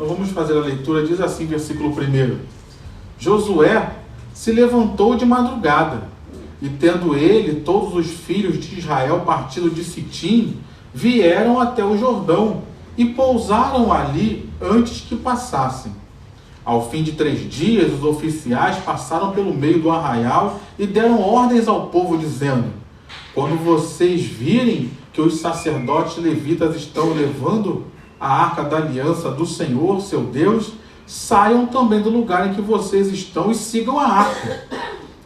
Então vamos fazer a leitura, diz assim, versículo 1. Josué se levantou de madrugada, e tendo ele todos os filhos de Israel partido de Sitim, vieram até o Jordão, e pousaram ali antes que passassem. Ao fim de 3 dias, os oficiais passaram pelo meio do arraial e deram ordens ao povo, dizendo: quando vocês virem que os sacerdotes levitas estão levando a arca da aliança do Senhor, seu Deus, saiam também do lugar em que vocês estão e sigam a arca.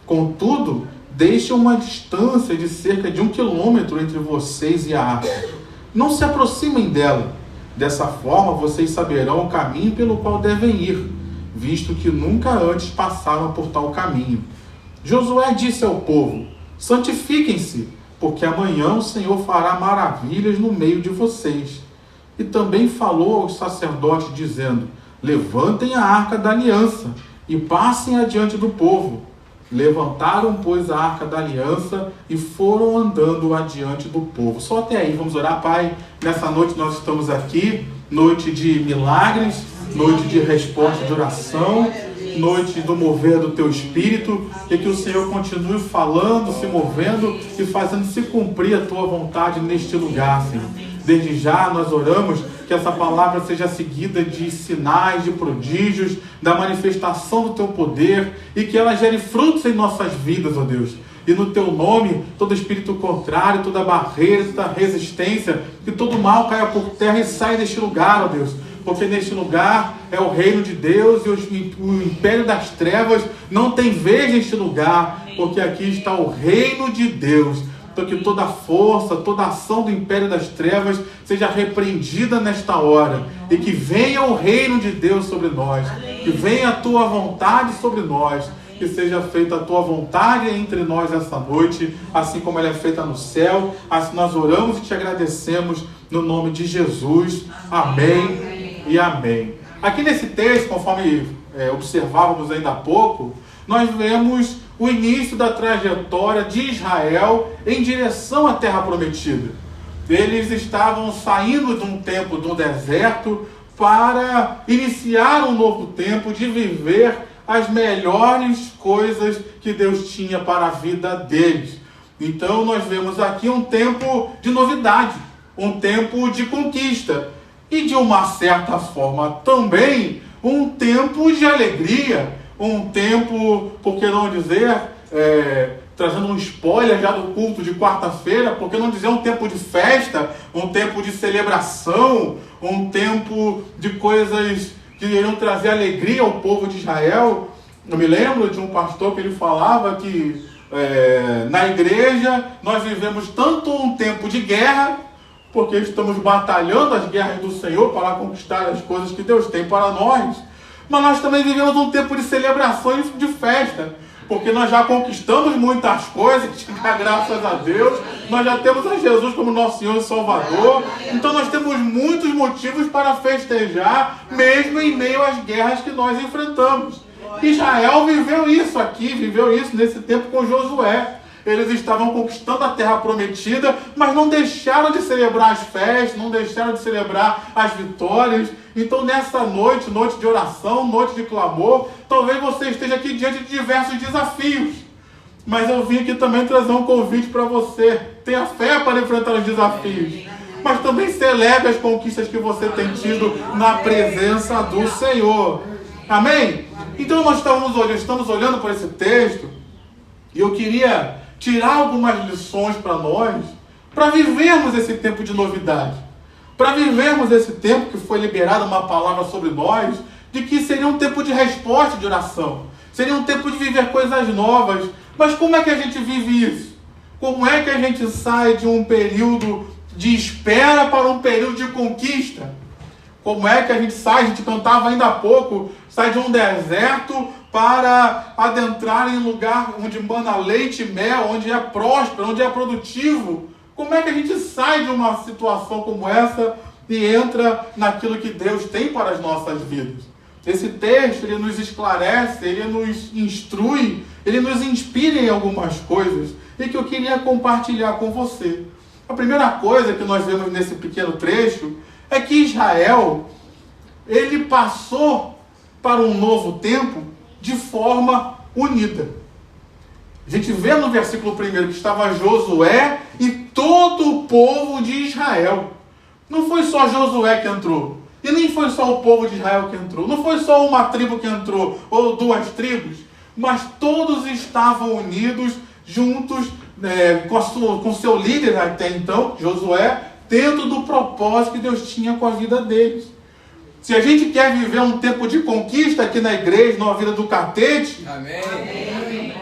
Contudo, deixem uma distância de cerca de 1 quilômetro entre vocês e a arca. Não se aproximem dela. Dessa forma, vocês saberão o caminho pelo qual devem ir, visto que nunca antes passaram por tal caminho. Josué disse ao povo: santifiquem-se, porque amanhã o Senhor fará maravilhas no meio de vocês. E também falou aos sacerdotes, dizendo: levantem a arca da aliança e passem adiante do povo. Levantaram, pois, a arca da aliança e foram andando adiante do povo. Só até aí, vamos orar. Pai, nessa noite nós estamos aqui, noite de milagres, noite de resposta de oração, noite do mover do Teu Espírito, e que o Senhor continue falando, se movendo e fazendo se cumprir a Tua vontade neste lugar, Senhor. Desde já nós oramos que essa palavra seja seguida de sinais, de prodígios, da manifestação do Teu poder, e que ela gere frutos em nossas vidas, ó Deus. E no Teu nome, todo espírito contrário, toda barreira, toda resistência, que todo mal caia por terra e saia deste lugar, ó Deus. Porque neste lugar é o reino de Deus e o império das trevas não tem vez neste lugar, porque aqui está o reino de Deus. Então que toda força, toda ação do império das trevas seja repreendida nesta hora, e que venha o reino de Deus sobre nós, que venha a Tua vontade sobre nós, que seja feita a Tua vontade entre nós essa noite, assim como ela é feita no céu. Assim nós oramos e Te agradecemos no nome de Jesus. Amém e amém. Aqui nesse texto, conforme observávamos ainda há pouco, nós vemos o início da trajetória de Israel em direção à Terra Prometida. Eles estavam saindo de um tempo do deserto para iniciar um novo tempo de viver as melhores coisas que Deus tinha para a vida deles. Então nós vemos aqui um tempo de novidade, um tempo de conquista e, de uma certa forma, também um tempo de alegria, um tempo, por que não dizer, trazendo um spoiler já do culto de quarta-feira, por que não dizer um tempo de festa, um tempo de celebração, um tempo de coisas que iriam trazer alegria ao povo de Israel. Eu me lembro de um pastor que ele falava que na igreja nós vivemos tanto um tempo de guerra, porque estamos batalhando as guerras do Senhor para conquistar as coisas que Deus tem para nós, mas nós também vivemos um tempo de celebração e de festa, porque nós já conquistamos muitas coisas, graças a Deus, nós já temos a Jesus como nosso Senhor e Salvador, então nós temos muitos motivos para festejar, mesmo em meio às guerras que nós enfrentamos. Israel viveu isso aqui, viveu isso nesse tempo com Josué. Eles estavam conquistando a Terra Prometida, mas não deixaram de celebrar as festas, não deixaram de celebrar as vitórias. Então nessa noite, noite de oração, noite de clamor, talvez você esteja aqui diante de diversos desafios. Mas eu vim aqui também trazer um convite para você. Tenha fé para enfrentar os desafios, mas também celebre as conquistas que você tem tido na presença do Senhor. Amém? Então nós estamos olhando para esse texto, e eu queria tirar algumas lições para nós, para vivermos esse tempo de novidade, para vivermos esse tempo que foi liberada uma palavra sobre nós, de que seria um tempo de resposta de oração, seria um tempo de viver coisas novas. Mas como é que a gente vive isso? Como é que a gente sai de um período de espera para um período de conquista? Como é que a gente sai, a gente cantava ainda há pouco, sai de um deserto para adentrar em um lugar onde mana leite e mel, onde é próspero, onde é produtivo? Como é que a gente sai de uma situação como essa e entra naquilo que Deus tem para as nossas vidas? Esse texto, ele nos esclarece, ele nos instrui, ele nos inspira em algumas coisas, e que eu queria compartilhar com você. A primeira coisa que nós vemos nesse pequeno trecho é que Israel, ele passou para um novo tempo de forma unida. A gente vê no versículo 1 que estava Josué e todo o povo de Israel. Não foi só Josué que entrou. E nem foi só o povo de Israel que entrou. Não foi só uma tribo que entrou, ou duas tribos. Mas todos estavam unidos, juntos, com seu líder até então, Josué, dentro do propósito que Deus tinha com a vida deles. Se a gente quer viver um tempo de conquista aqui na igreja, numa vida do catete... Amém.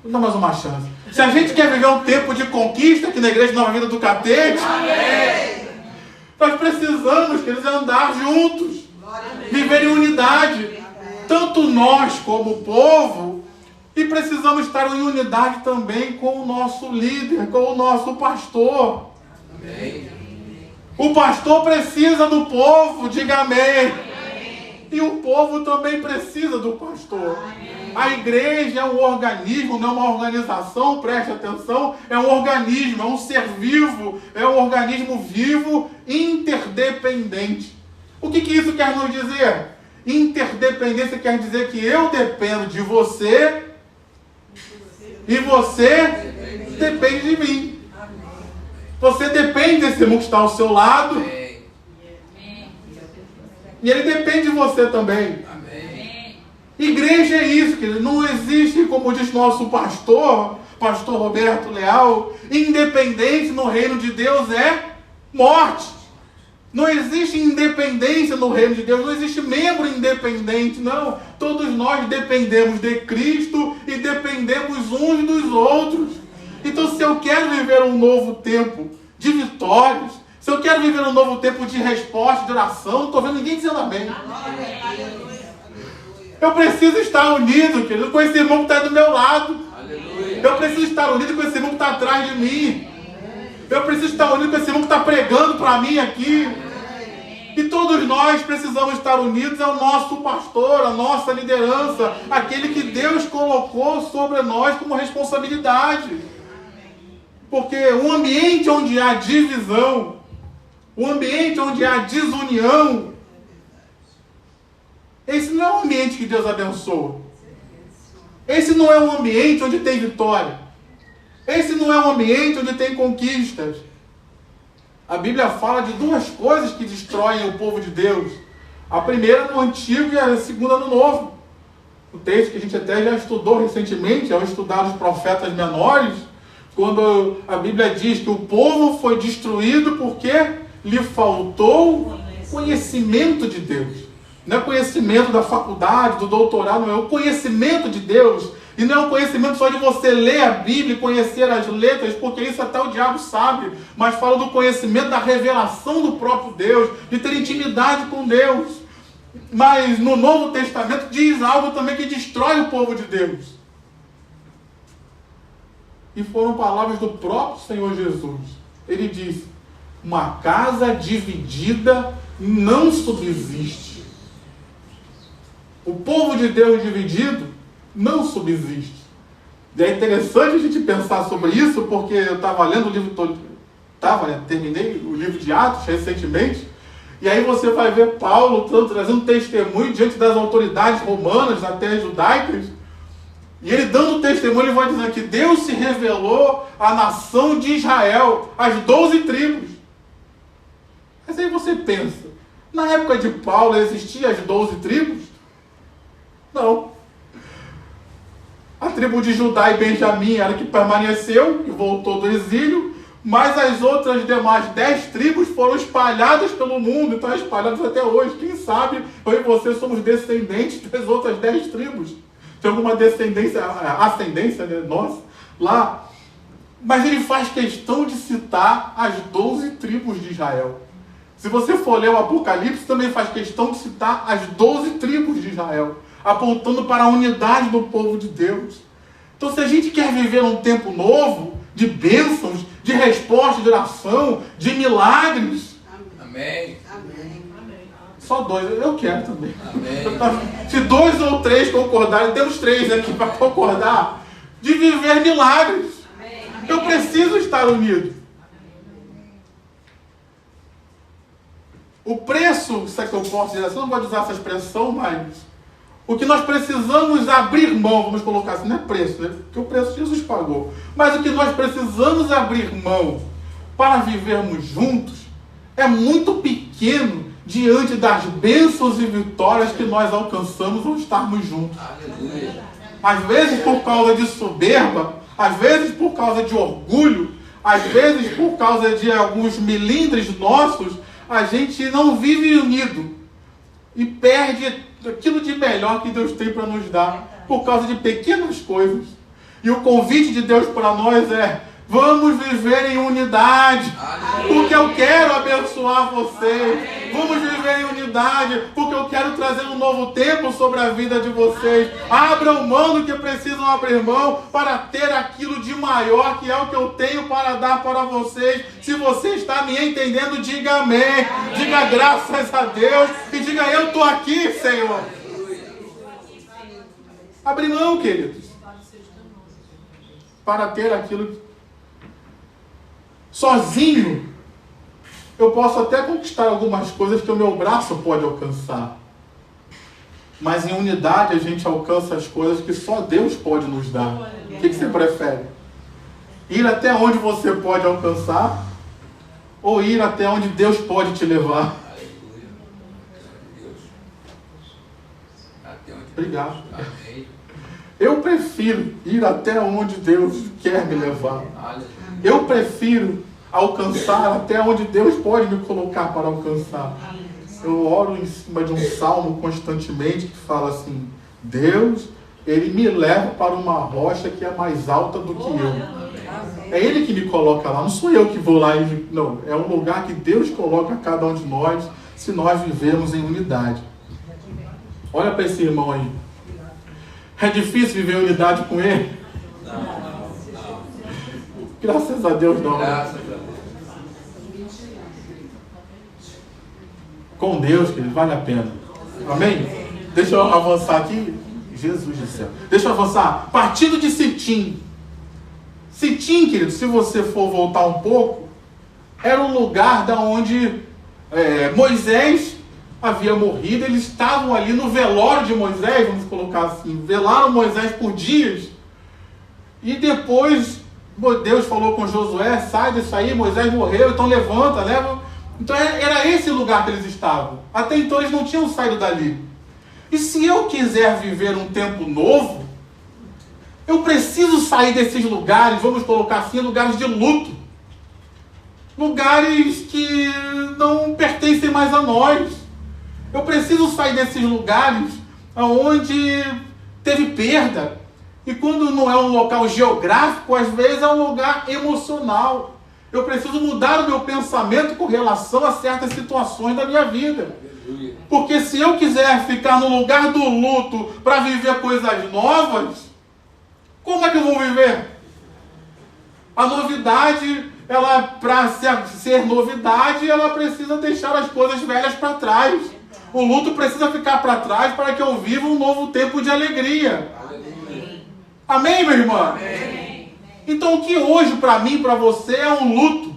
Vou dar mais uma chance. Se a gente quer viver um tempo de conquista aqui na igreja, numa vida do catete... Amém. Nós precisamos, queridos, andar juntos. Viver em unidade. Tanto nós como o povo... E precisamos estar em unidade também com o nosso líder, com o nosso pastor. Amém. O pastor precisa do povo, diga amém. E o povo também precisa do pastor. A igreja é um organismo, não é uma organização, preste atenção, é um organismo, é um ser vivo, é um organismo vivo, interdependente. O que isso quer nos dizer? Interdependência quer dizer que eu dependo de você e você depende de mim. Você depende desse irmão que está ao seu lado. E ele depende de você também. Igreja é isso, querido. Não existe, como diz nosso pastor Roberto Leal, independência no reino de Deus é morte. Não existe independência no reino de Deus, não existe membro independente, não. Todos nós dependemos de Cristo e dependemos uns dos outros. Então, se eu quero viver um novo tempo de vitórias, se eu quero viver um novo tempo de resposta, de oração, não estou vendo ninguém dizendo amém. Eu preciso estar unido, querido, com esse irmão que está do meu lado. Eu preciso estar unido com esse irmão que está atrás de mim. Eu preciso estar unido com esse irmão que está pregando para mim aqui. E todos nós precisamos estar unidos ao nosso pastor, à nossa liderança, aquele que Deus colocou sobre nós como responsabilidade. Porque um ambiente onde há divisão, um ambiente onde há desunião, esse não é um ambiente que Deus abençoa. Esse não é um ambiente onde tem vitória. Esse não é um ambiente onde tem conquistas. A Bíblia fala de duas coisas que destroem o povo de Deus. A primeira no Antigo e a segunda no Novo. O texto que a gente até já estudou recentemente, ao estudar os profetas menores, quando a Bíblia diz que o povo foi destruído porque lhe faltou conhecimento de Deus. Não é conhecimento da faculdade, do doutorado, não é o conhecimento de Deus. E não é um conhecimento só de você ler a Bíblia e conhecer as letras, porque isso até o diabo sabe. Mas fala do conhecimento da revelação do próprio Deus, de ter intimidade com Deus. Mas no Novo Testamento diz algo também que destrói o povo de Deus. E foram palavras do próprio Senhor Jesus. Ele disse: uma casa dividida não subsiste. O povo de Deus dividido não subsiste. E é interessante a gente pensar sobre isso, porque eu estava lendo o livro todo. Terminei o livro de Atos recentemente. E aí você vai ver Paulo trazendo testemunho diante das autoridades romanas, até judaicas. E ele dando testemunho, ele vai dizendo que Deus se revelou à nação de Israel, às 12 tribos. Mas aí você pensa, na época de Paulo existiam as 12 tribos? Não. A tribo de Judá e Benjamim era que permaneceu e voltou do exílio, mas as outras demais 10 tribos foram espalhadas pelo mundo, estão espalhadas até hoje. Quem sabe eu e você somos descendentes das outras 10 tribos. Tem alguma ascendência, né, nossa, lá. Mas ele faz questão de citar as 12 tribos de Israel. Se você for ler o Apocalipse, também faz questão de citar as 12 tribos de Israel, apontando para a unidade do povo de Deus. Então, se a gente quer viver um tempo novo, de bênçãos, de resposta, de oração, de milagres... Amém. Amém. Só 2, eu quero também. Amém. Se 2 ou 3 concordarem, temos 3 aqui para concordar, de viver milagres. Amém. Eu preciso estar unido. O preço, se é que eu posso dizer assim, eu não vou usar essa expressão, mas o que nós precisamos abrir mão, vamos colocar assim, não é preço, né? Porque o preço Jesus pagou. Mas o que nós precisamos abrir mão para vivermos juntos é muito pequeno diante das bênçãos e vitórias que nós alcançamos ao estarmos juntos. Aleluia. Às vezes por causa de soberba, às vezes por causa de orgulho, às vezes por causa de alguns milindres nossos, a gente não vive unido e perde aquilo de melhor que Deus tem para nos dar por causa de pequenas coisas. E o convite de Deus para nós é: vamos viver em unidade, porque eu quero abençoar vocês. Vamos viver em unidade, porque eu quero trazer um novo tempo sobre a vida de vocês. Abram mão do que precisam abrir mão para ter aquilo de maior, que é o que eu tenho para dar para vocês. Se você está me entendendo, diga amém. Diga graças a Deus e diga: eu estou aqui, Senhor. Abre mão, queridos, para ter aquilo que sozinho eu posso até conquistar algumas coisas que o meu braço pode alcançar. Mas em unidade a gente alcança as coisas que só Deus pode nos dar. O que você prefere? Ir até onde você pode alcançar ou ir até onde Deus pode te levar? Obrigado. Eu prefiro ir até onde Deus quer me levar. Eu prefiro alcançar até onde Deus pode me colocar para alcançar. Eu oro em cima de um salmo constantemente que fala assim: Deus, Ele me leva para uma rocha que é mais alta do que eu. É Ele que me coloca lá, não sou eu que vou lá e... Não, é um lugar que Deus coloca cada um de nós, se nós vivemos em unidade. Olha para esse irmão aí. É difícil viver em unidade com ele? Não. Graças a Deus não. Com Deus, querido, vale a pena. Amém? Deixa eu avançar aqui. Jesus do céu. Deixa eu avançar. Partido de Sitim. Sitim, querido, se você for voltar um pouco, era um lugar da onde Moisés havia morrido. Eles estavam ali no velório de Moisés, vamos colocar assim. Velaram Moisés por dias. E depois Deus falou com Josué: sai disso aí, Moisés morreu, então levanta, leva. Então era esse lugar que eles estavam. Até então eles não tinham saído dali. E se eu quiser viver um tempo novo, eu preciso sair desses lugares, vamos colocar assim, lugares de luto. Lugares que não pertencem mais a nós. Eu preciso sair desses lugares onde teve perda. E quando não é um local geográfico, às vezes é um lugar emocional. Eu preciso mudar o meu pensamento com relação a certas situações da minha vida. Porque se eu quiser ficar no lugar do luto para viver coisas novas, como é que eu vou viver? A novidade, ela, para ser novidade, ela precisa deixar as coisas velhas para trás. O luto precisa ficar para trás para que eu viva um novo tempo de alegria. Amém, meu irmão? Amém. Então o que hoje para mim, para você, é um luto,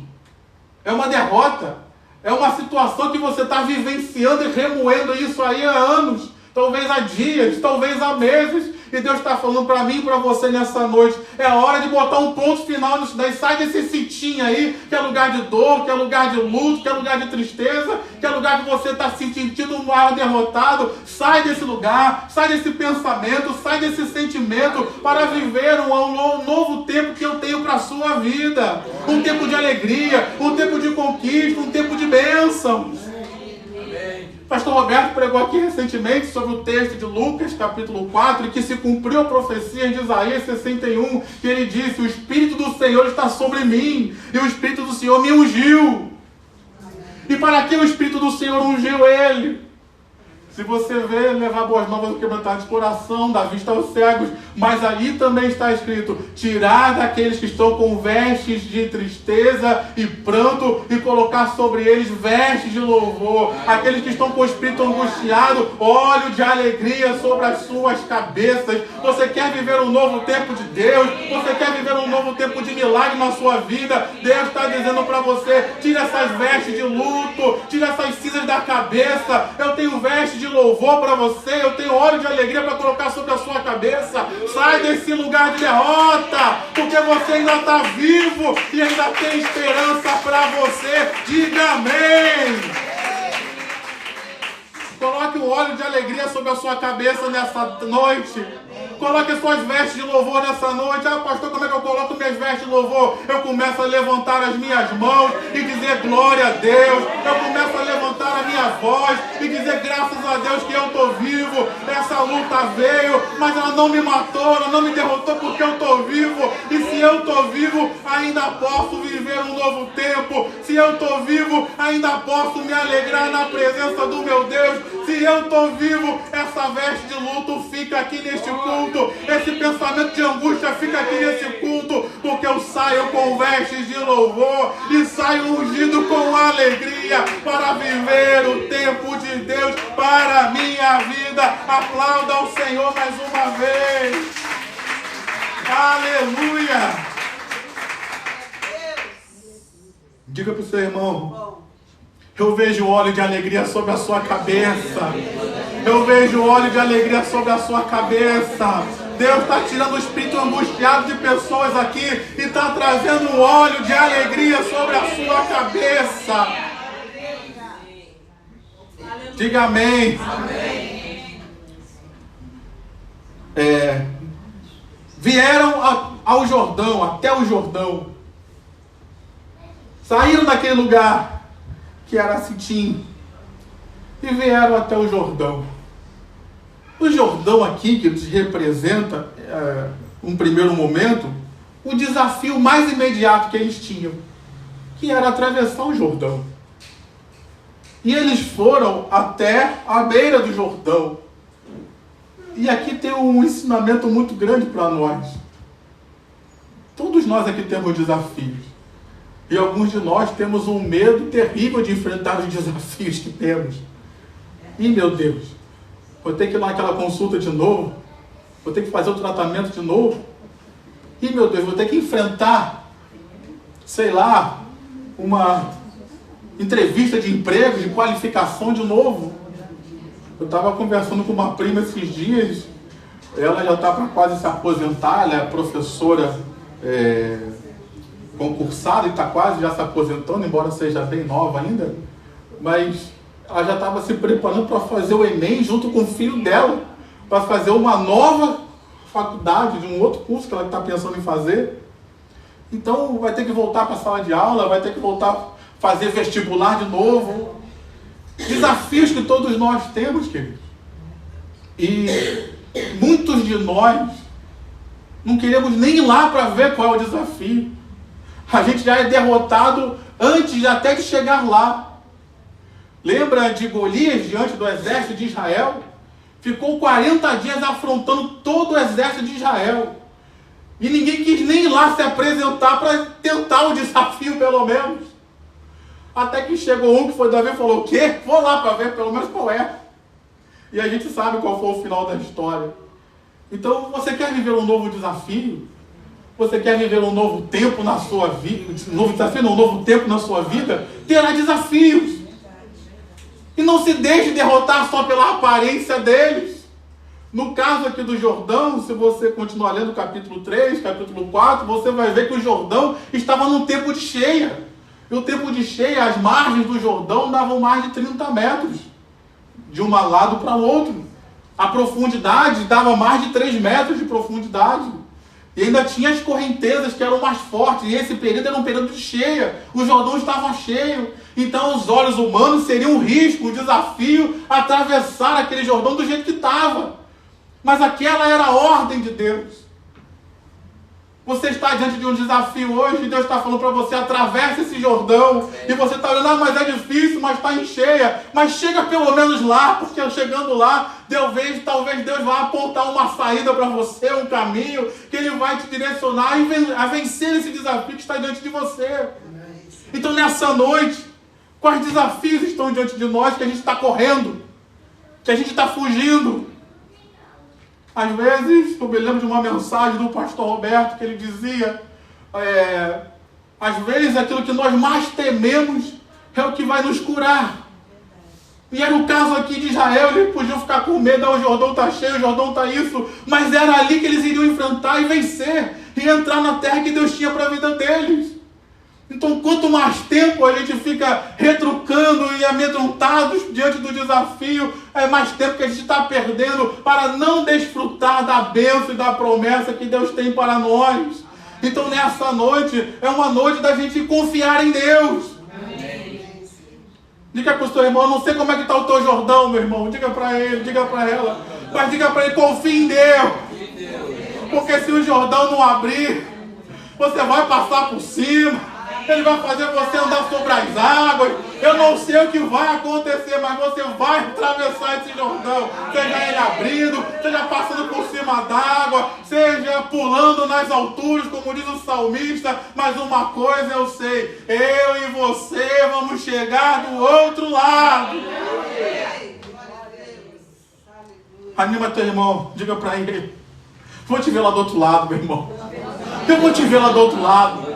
é uma derrota, é uma situação que você está vivenciando e remoendo isso aí há anos, talvez há dias, talvez há meses, e Deus está falando para mim e para você nessa noite: é hora de botar um ponto final nisso daí. Sai desse sitinho aí, que é lugar de dor, que é lugar de luto, que é lugar de tristeza, que é lugar que você está se sentindo um maior derrotado. Sai desse lugar, sai desse pensamento, sai desse sentimento para viver um novo tempo que eu tenho para a sua vida. Um tempo de alegria, um tempo de conquista, um tempo de bênção. Pastor Roberto pregou aqui recentemente sobre o texto de Lucas, capítulo 4, e que se cumpriu a profecia de Isaías 61, que ele disse: o Espírito do Senhor está sobre mim, e o Espírito do Senhor me ungiu. E para que o Espírito do Senhor ungiu ele? Se você vê, levar boas novas do quebrantar de coração, dar vista aos cegos, mas ali também está escrito, tirar daqueles que estão com vestes de tristeza e pranto e colocar sobre eles vestes de louvor. Aqueles que estão com o espírito angustiado, óleo de alegria sobre as suas cabeças. Você quer viver um novo tempo de Deus? Você quer viver um novo tempo de milagre na sua vida? Deus está dizendo para você, tira essas vestes de luto, tira essas cinzas da cabeça. Eu tenho vestes de louvor para você, eu tenho óleo de alegria para colocar sobre a sua cabeça. Sai desse lugar de derrota, porque você ainda está vivo e ainda tem esperança para você. Diga amém. Coloque o óleo de alegria sobre a sua cabeça nessa noite. Coloque as suas vestes de louvor nessa noite. Ah, pastor, como é que eu coloco minhas vestes de louvor? Eu começo a levantar as minhas mãos e dizer glória a Deus. Eu começo a levantar a minha voz e dizer graças a Deus que eu estou vivo. Essa luta veio, mas ela não me matou, ela não me derrotou porque eu estou vivo. E se eu estou vivo, ainda posso viver um novo tempo. Se eu estou vivo, ainda posso me alegrar na presença do meu Deus. Se eu estou vivo, essa veste de luto fica aqui neste culto. Esse pensamento de angústia fica aqui nesse culto, porque eu saio com vestes de louvor e saio ungido com alegria para viver o tempo de Deus para a minha vida. Aplauda ao Senhor mais uma vez. Aleluia. Diga para o seu irmão, eu vejo óleo de alegria sobre a sua cabeça. Eu vejo óleo de alegria sobre a sua cabeça. Deus está tirando o espírito angustiado de pessoas aqui e está trazendo um óleo de alegria sobre a sua cabeça. Diga amém. Vieram ao Jordão, até o Jordão. Saíram daquele lugar que era Sitim e vieram até o Jordão. O Jordão aqui, que representa, um primeiro momento, o desafio mais imediato que eles tinham, que era atravessar o Jordão. E eles foram até a beira do Jordão. E aqui tem um ensinamento muito grande para nós. Todos nós aqui temos desafios. E alguns de nós temos um medo terrível de enfrentar os desafios que temos. E meu Deus, vou ter que ir naquela consulta de novo? Vou ter que fazer o tratamento de novo? E meu Deus, vou ter que enfrentar, sei lá, uma entrevista de emprego, de qualificação de novo. Eu estava conversando com uma prima esses dias, ela já está para quase se aposentar, ela é professora concursada e está quase já se aposentando, embora seja bem nova ainda, mas ela já estava se preparando para fazer o Enem junto com o filho dela, para fazer uma nova faculdade, de um outro curso que ela está pensando em fazer. Então vai ter que voltar para a sala de aula, vai ter que voltar a fazer vestibular de novo. Desafios que todos nós temos, queridos. E muitos de nós não queremos nem ir lá para ver qual é o desafio. A gente já é derrotado antes até de chegar lá. Lembra de Golias diante do exército de Israel? Ficou 40 dias afrontando todo o exército de Israel. E ninguém quis nem ir lá se apresentar para tentar o desafio, pelo menos. Até que chegou um que foi Davi e falou, o quê? Vou lá para ver pelo menos qual é. E a gente sabe qual foi o final da história. Então, você quer viver um novo desafio? Você quer viver um novo tempo na sua vida? Um novo desafio, não, um novo tempo na sua vida? Terá desafios. E não se deixe derrotar só pela aparência deles. No caso aqui do Jordão, se você continuar lendo o capítulo 3, capítulo 4, você vai ver que o Jordão estava num tempo de cheia. E o tempo de cheia, as margens do Jordão davam mais de 30 metros. De um lado para o outro. A profundidade dava mais de 3 metros de profundidade. E ainda tinha as correntezas que eram mais fortes. E esse período era um período de cheia. O Jordão estava cheio. Então os olhos humanos seriam um risco, um desafio, atravessar aquele Jordão do jeito que estava. Mas aquela era a ordem de Deus. Você está diante de um desafio hoje, e Deus está falando para você, atravessa esse Jordão, e você está olhando, mas é difícil, mas está em cheia, mas chega pelo menos lá, porque chegando lá, talvez Deus vá apontar uma saída para você, um caminho, que Ele vai te direcionar a vencer esse desafio que está diante de você. Então nessa noite, quais desafios estão diante de nós que a gente está correndo, que a gente está fugindo? Às vezes, eu me lembro de uma mensagem do pastor Roberto, que ele dizia, às vezes aquilo que nós mais tememos é o que vai nos curar. E era o caso aqui de Israel, eles podiam ficar com medo, o Jordão está cheio, o Jordão está isso, mas era ali que eles iriam enfrentar e vencer, e entrar na terra que Deus tinha para a vida deles. Então, quanto mais tempo a gente fica retrucando e amedrontados diante do desafio, é mais tempo que a gente está perdendo para não desfrutar da bênção e da promessa que Deus tem para nós. Então, nessa noite, é uma noite da gente confiar em Deus. Amém. Diga para o seu irmão, eu não sei como é que está o teu Jordão, meu irmão. Diga para ele, diga para ela. Mas diga para ele, confie em Deus. Porque se o Jordão não abrir, você vai passar por cima. Ele vai fazer você andar sobre as águas. Eu não sei o que vai acontecer, mas você vai atravessar esse Jordão. Seja ele abrindo, seja passando por cima d'água, seja pulando nas alturas, como diz o salmista. Mas uma coisa eu sei, eu e você vamos chegar do outro lado. Anima teu irmão, diga para ele. Vou te ver lá do outro lado, meu irmão. Eu vou te ver lá do outro lado.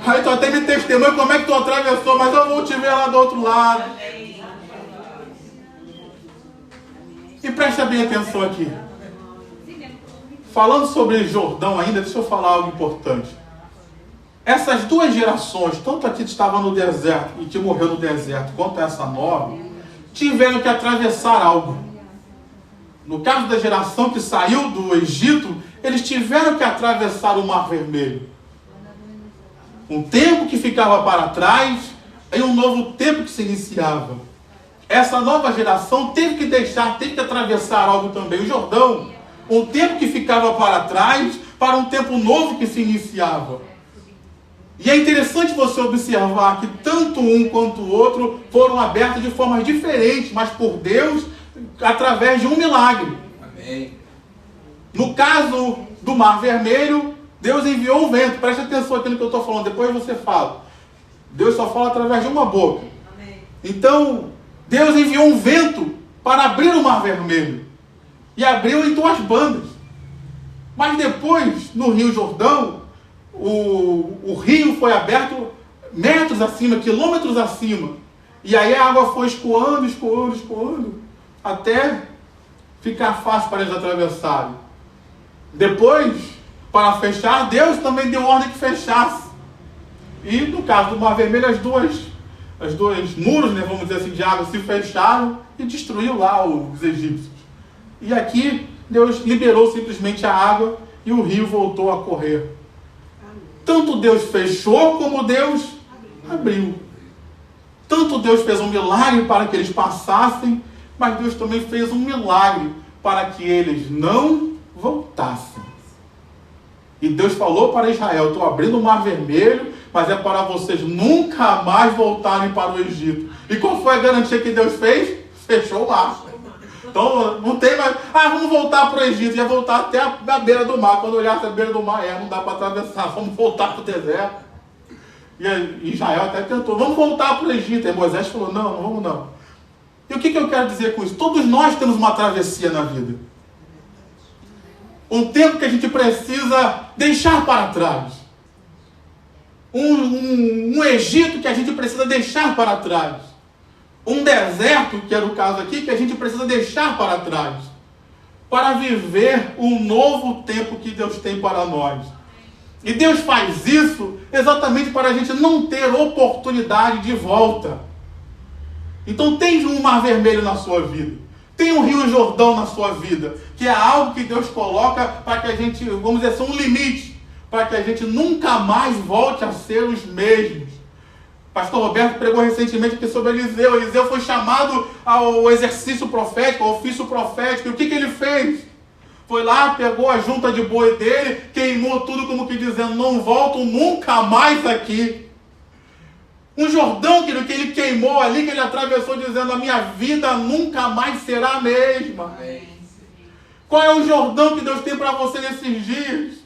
Aí tu até me testemunha como é que tu atravessou, mas eu vou te ver lá do outro lado. E presta bem atenção aqui. Falando sobre Jordão ainda, deixa eu falar algo importante. Essas duas gerações, tanto a que estava no deserto e que morreu no deserto, quanto essa nova, tiveram que atravessar algo. No caso da geração que saiu do Egito, eles tiveram que atravessar o Mar Vermelho. Um tempo que ficava para trás e um novo tempo que se iniciava. Essa nova geração teve que atravessar algo também. O Jordão, um tempo que ficava para trás para um tempo novo que se iniciava. E é interessante você observar que tanto um quanto o outro foram abertos de formas diferentes, mas por Deus, através de um milagre. Amém. No caso do Mar Vermelho, Deus enviou um vento. Preste atenção naquilo que eu estou falando, depois você fala. Deus só fala através de uma boca. Amém. Então, Deus enviou um vento para abrir o Mar Vermelho. E abriu em duas bandas. Mas depois, no Rio Jordão, o rio foi aberto metros acima, quilômetros acima. E aí a água foi escoando, até ficar fácil para eles atravessarem. Depois, para fechar, Deus também deu ordem que fechasse. E no caso do Mar Vermelho, as dois muros, né, vamos dizer assim, de água se fecharam e destruiu lá os egípcios. E aqui Deus liberou simplesmente a água e o rio voltou a correr. Tanto Deus fechou como Deus abriu. Tanto Deus fez um milagre para que eles passassem, mas Deus também fez um milagre para que eles não voltassem. E Deus falou para Israel, estou abrindo o Mar Vermelho, mas é para vocês nunca mais voltarem para o Egito. E qual foi a garantia que Deus fez? Fechou o mar. Então não tem mais, vamos voltar para o Egito, ia voltar até a beira do mar. Quando olhasse a beira do mar, não dá para atravessar, vamos voltar para o deserto. E Israel até tentou, vamos voltar para o Egito. E Moisés falou, não vamos não. E o que eu quero dizer com isso? Todos nós temos uma travessia na vida. Um tempo que a gente precisa deixar para trás. Um Egito que a gente precisa deixar para trás. Um deserto, que era o caso aqui, que a gente precisa deixar para trás. Para viver o novo tempo que Deus tem para nós. E Deus faz isso exatamente para a gente não ter oportunidade de volta. Então tem um Mar Vermelho na sua vida. Tem um Rio Jordão na sua vida, que é algo que Deus coloca para que a gente, vamos dizer assim, um limite, para que a gente nunca mais volte a ser os mesmos. Pastor Roberto pregou recentemente aqui sobre Eliseu. Eliseu foi chamado ao exercício profético, ao ofício profético. E o que ele fez? Foi lá, pegou a junta de boi dele, queimou tudo como que dizendo, não volto nunca mais aqui. Um Jordão que ele queimou ali, que ele atravessou dizendo, a minha vida nunca mais será a mesma. Qual é o Jordão que Deus tem para você nesses dias?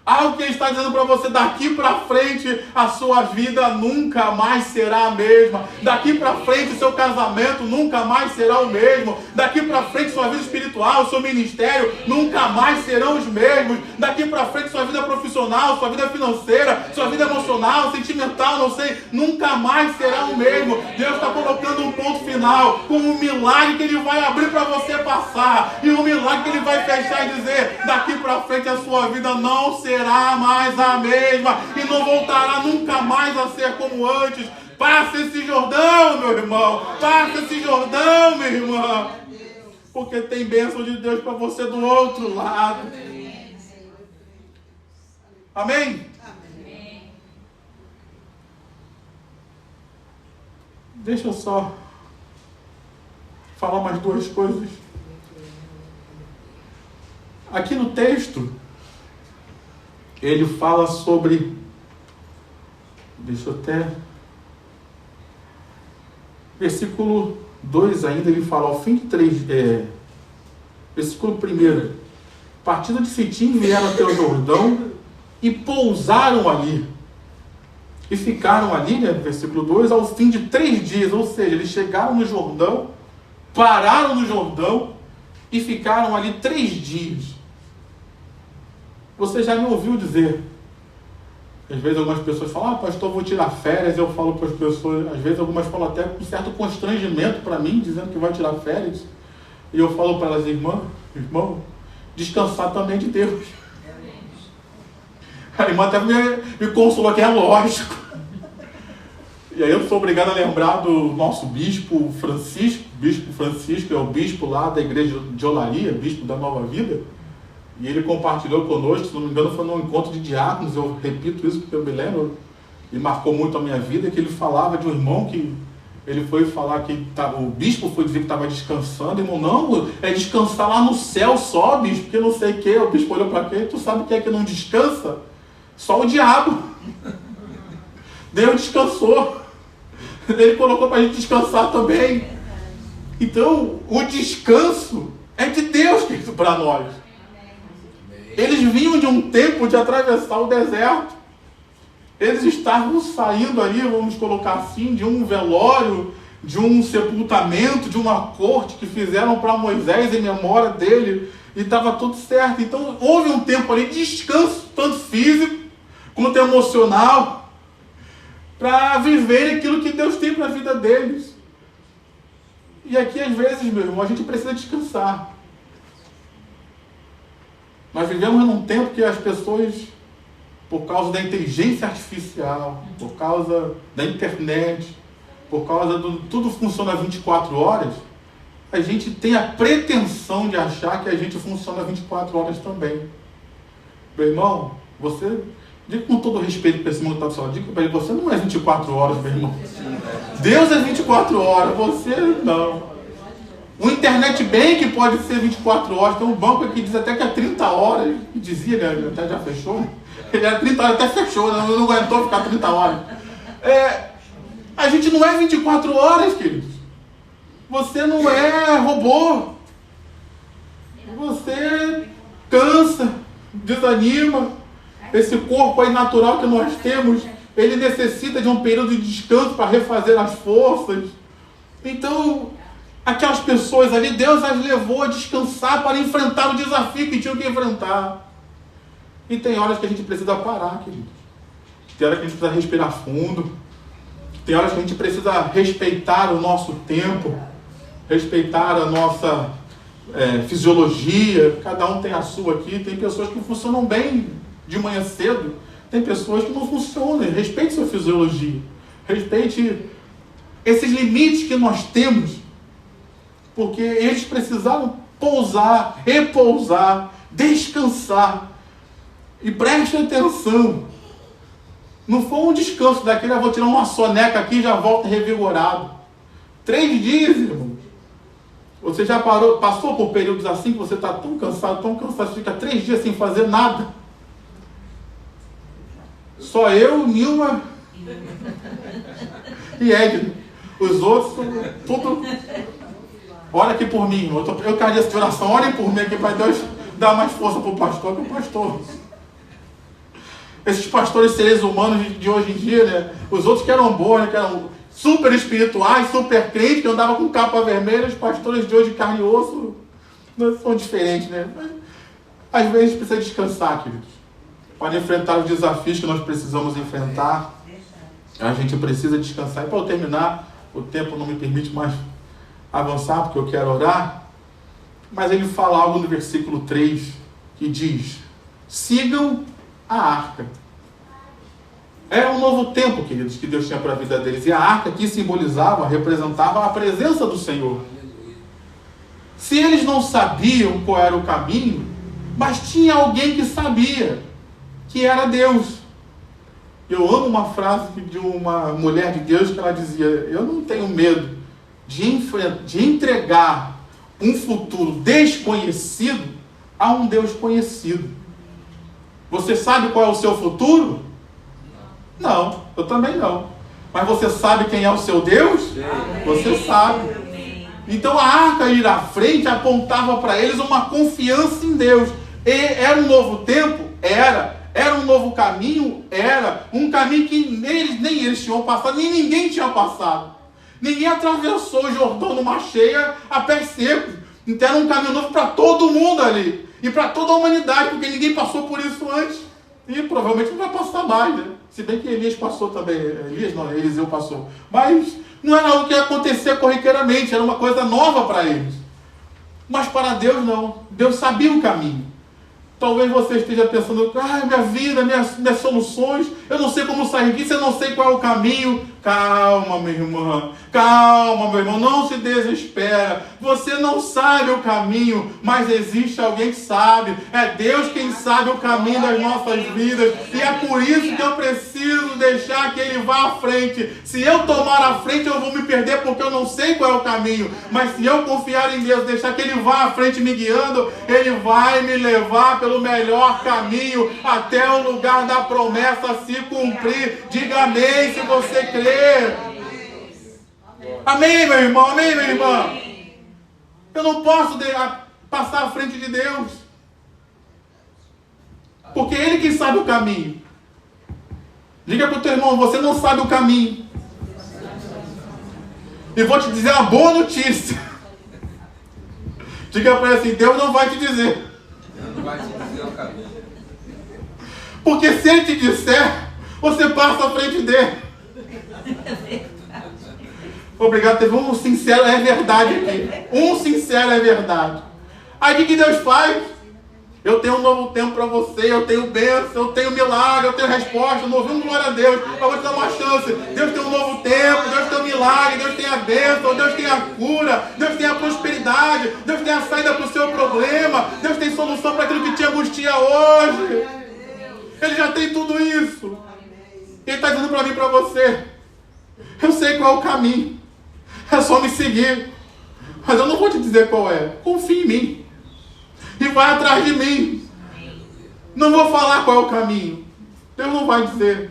Algo que Ele está dizendo para você, daqui para frente a sua vida nunca mais será a mesma. Daqui para frente o seu casamento nunca mais será o mesmo. Daqui para frente sua vida espiritual, seu ministério nunca mais serão os mesmos. Daqui para frente sua vida profissional, sua vida financeira, sua vida emocional, sentimental, não sei, nunca mais será o mesmo. Deus está colocando um ponto final com um milagre que Ele vai abrir para você passar. E um milagre que Ele vai fechar e dizer, daqui para frente a sua vida não será mais a mesma e não voltará nunca mais a ser como antes. Passa esse Jordão, meu irmão. Passa esse Jordão, minha irmã. Porque tem bênção de Deus para você do outro lado. Amém? Deixa eu só falar mais duas coisas. Aqui no texto, ele fala sobre, deixa eu até, versículo 2 ainda, ele fala, ao fim de 3, versículo 1, partindo de Sitim vieram até o Jordão e pousaram ali, e ficaram ali, né, versículo 2, ao fim de 3 dias, ou seja, eles chegaram no Jordão, pararam no Jordão e ficaram ali 3 dias. Você já me ouviu dizer, às vezes algumas pessoas falam, pastor, vou tirar férias, eu falo para as pessoas, às vezes algumas falam até com certo constrangimento para mim, dizendo que vai tirar férias, e eu falo para elas, irmão, descansar também de Deus. A irmã até me consolou que é lógico. E aí eu sou obrigado a lembrar do nosso bispo Francisco, é o bispo lá da igreja de Olaria, bispo da Nova Vida. E ele compartilhou conosco, se não me engano, foi num encontro de diáconos, eu repito isso porque eu me lembro, e marcou muito a minha vida, que ele falava de um irmão que ele foi falar que o bispo foi dizer que estava descansando, irmão, não, é descansar lá no céu só, bispo, porque não sei o que, o bispo olhou para quê, tu sabe o que é que não descansa? Só o diabo. Deus descansou, ele colocou para a gente descansar também. Então, o descanso é de Deus, querido, para nós. Eles vinham de um tempo de atravessar o deserto. Eles estavam saindo ali, vamos colocar assim, de um velório, de um sepultamento, de uma corte que fizeram para Moisés em memória dele. E estava tudo certo. Então houve um tempo ali de descanso, tanto físico quanto emocional, para viver aquilo que Deus tem para a vida deles. E aqui às vezes, meu irmão, a gente precisa descansar. Nós vivemos num tempo que as pessoas, por causa da inteligência artificial, por causa da internet, por causa do tudo funciona 24 horas, a gente tem a pretensão de achar que a gente funciona 24 horas também. Meu irmão, você, diga com todo respeito para esse mundo que está do seu lado, diga para ele, você não é 24 horas, meu irmão. Deus é 24 horas, você não. O internet bank pode ser 24 horas, tem um banco aqui que diz até que é 30 horas, dizia, né, até já fechou, ele era 30 horas, até fechou, não aguentou ficar 30 horas. A gente não é 24 horas, queridos. Você não é robô. Você cansa, desanima. Esse corpo aí natural que nós temos, ele necessita de um período de descanso para refazer as forças. Então, aquelas pessoas ali, Deus as levou a descansar para enfrentar o desafio que tinham que enfrentar. E tem horas que a gente precisa parar, queridos. Tem horas que a gente precisa respirar fundo. Tem horas que a gente precisa respeitar o nosso tempo, respeitar a nossa fisiologia. Cada um tem a sua aqui. Tem pessoas que funcionam bem de manhã cedo. Tem pessoas que não funcionam. Respeite sua fisiologia. Respeite esses limites que nós temos. Porque eles precisaram pousar, repousar, descansar. E preste atenção. Não foi um descanso daquele, eu vou tirar uma soneca aqui e já volto revigorado. 3 dias, irmãos. Você já passou por períodos assim que você está tão cansado, fica 3 dias sem fazer nada? Só eu, Nilma e Edna. Os outros, tudo. Ora aqui por mim. Eu quero essa oração. Orem por mim aqui para Deus dar mais força para o pastor que o pastor. Esses pastores seres humanos de hoje em dia, né? Os outros que eram bons, né? Que eram super espirituais, super crentes, que andavam com capa vermelha. Os pastores de hoje, carne e osso, são diferentes, né? Mas, às vezes precisa descansar, queridos. Para enfrentar os desafios que nós precisamos enfrentar, a gente precisa descansar. E para eu terminar, o tempo não me permite mais avançar, porque eu quero orar. Mas ele fala algo no versículo 3, que diz: sigam a arca. Era um novo tempo, queridos, que Deus tinha para a vida deles. E a arca aqui simbolizava, representava a presença do Senhor. Se eles não sabiam qual era o caminho, mas tinha alguém que sabia, que era Deus. Eu amo uma frase de uma mulher de Deus que ela dizia: eu não tenho medo de entregar um futuro desconhecido a um Deus conhecido. Você sabe qual é o seu futuro? Não, eu também não. Mas você sabe quem é o seu Deus? Você sabe. Então a arca ir à frente apontava para eles uma confiança em Deus. E era um novo tempo? Era um novo caminho? Era um caminho que nem eles tinham passado, nem ninguém tinha passado. Ninguém atravessou o Jordão numa cheia a pés secos. Então era um caminho novo para todo mundo ali. E para toda a humanidade, porque ninguém passou por isso antes. E provavelmente não vai passar mais, né? Se bem que Elias passou também. Eliseu passou. Mas não era algo que ia acontecer corriqueiramente. Era uma coisa nova para eles. Mas para Deus não. Deus sabia o caminho. Talvez você esteja pensando: minha vida, minhas soluções, eu não sei como sair disso, eu não sei qual é o caminho. Calma, minha irmã. Calma, meu irmão. Não se desespera. Você não sabe o caminho, mas existe alguém que sabe. É Deus quem sabe o caminho das nossas vidas. E é por isso que eu preciso deixar que Ele vá à frente. Se eu tomar a frente, eu vou me perder porque eu não sei qual é o caminho. Mas se eu confiar em Deus, deixar que Ele vá à frente me guiando, Ele vai me levar pelo melhor caminho até o lugar da promessa se cumprir. Diga amém se você crê. Amém, meu irmão, amém, minha irmã. Eu não posso passar à frente de Deus, porque Ele que sabe o caminho. Diga para o teu irmão: você não sabe o caminho. E vou te dizer uma boa notícia. Diga para ele assim: Deus não vai te dizer. Não vai te dizer o caminho. Porque se Ele te disser, você passa à frente dele. Obrigado, teve um sincero, é verdade aqui. Um sincero, é verdade. Aí o que Deus faz? Eu tenho um novo tempo para você, eu tenho bênção, eu tenho milagre, eu tenho resposta. Não ouviu? Glória a Deus. Eu vou te dar uma chance. Deus tem um novo tempo, Deus tem um milagre, Deus tem a bênção, Deus tem a cura, Deus tem a prosperidade, Deus tem a saída para o seu problema, Deus tem solução para aquilo que te angustia hoje. Ele já tem tudo isso. Ele está dizendo para mim e para você: eu sei qual é o caminho, é só me seguir. Mas eu não vou te dizer qual é. Confie em mim e vai atrás de mim. Não vou falar qual é o caminho. Deus não vai dizer,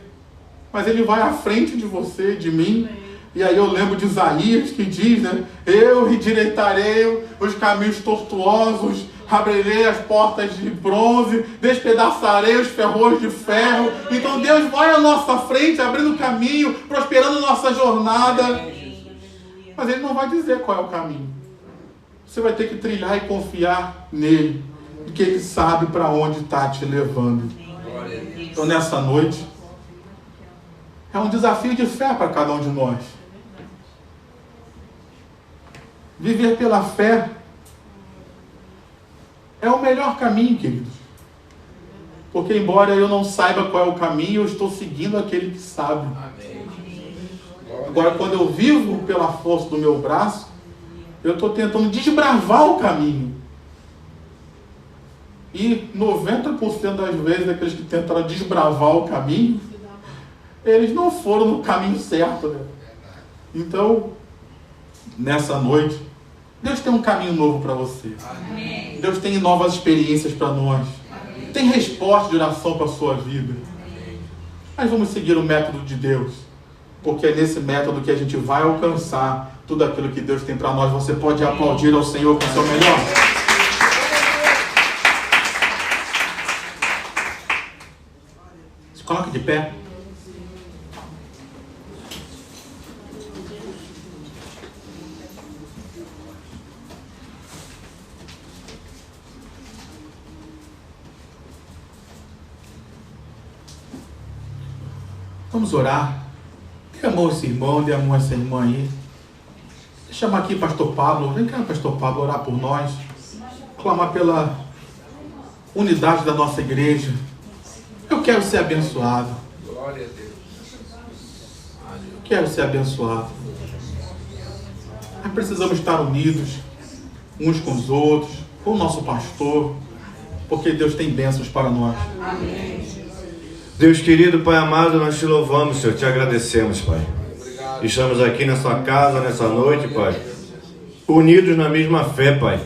mas Ele vai à frente de você, de mim. E aí eu lembro de Isaías que diz, né: eu endireitarei os caminhos tortuosos, abrirei as portas de bronze, despedaçarei os ferrolhos de ferro. Então Deus vai à nossa frente, abrindo caminho, prosperando nossa jornada. Mas Ele não vai dizer qual é o caminho. Você vai ter que trilhar e confiar nele, porque Ele sabe para onde está te levando. Então nessa noite, é um desafio de fé para cada um de nós. Viver pela fé é o melhor caminho, queridos. Porque embora eu não saiba qual é o caminho, eu estou seguindo aquele que sabe. Agora, quando eu vivo pela força do meu braço, eu estou tentando desbravar o caminho. E 90% das vezes, aqueles que tentaram desbravar o caminho, eles não foram no caminho certo, né? Então, nessa noite, Deus tem um caminho novo para você. Deus tem novas experiências para nós. Tem resposta de oração para a sua vida. Mas vamos seguir o método de Deus, porque é nesse método que a gente vai alcançar tudo aquilo que Deus tem para nós. Você pode aplaudir ao Senhor com o seu melhor. Se coloque de pé. Vamos orar. Dê a mão a esse irmão, dê a mão a essa irmã aí. Vou chamar aqui pastor Pablo. Vem cá, pastor Pablo, orar por nós. Clamar pela unidade da nossa igreja. Eu quero ser abençoado. Glória a Deus. Eu quero ser abençoado. Nós precisamos estar unidos uns com os outros, com o nosso pastor, porque Deus tem bênçãos para nós. Amém. Deus querido, Pai amado, nós te louvamos, Senhor, te agradecemos, Pai. Obrigado. Estamos aqui nessa casa, nessa noite, Pai, unidos na mesma fé, Pai.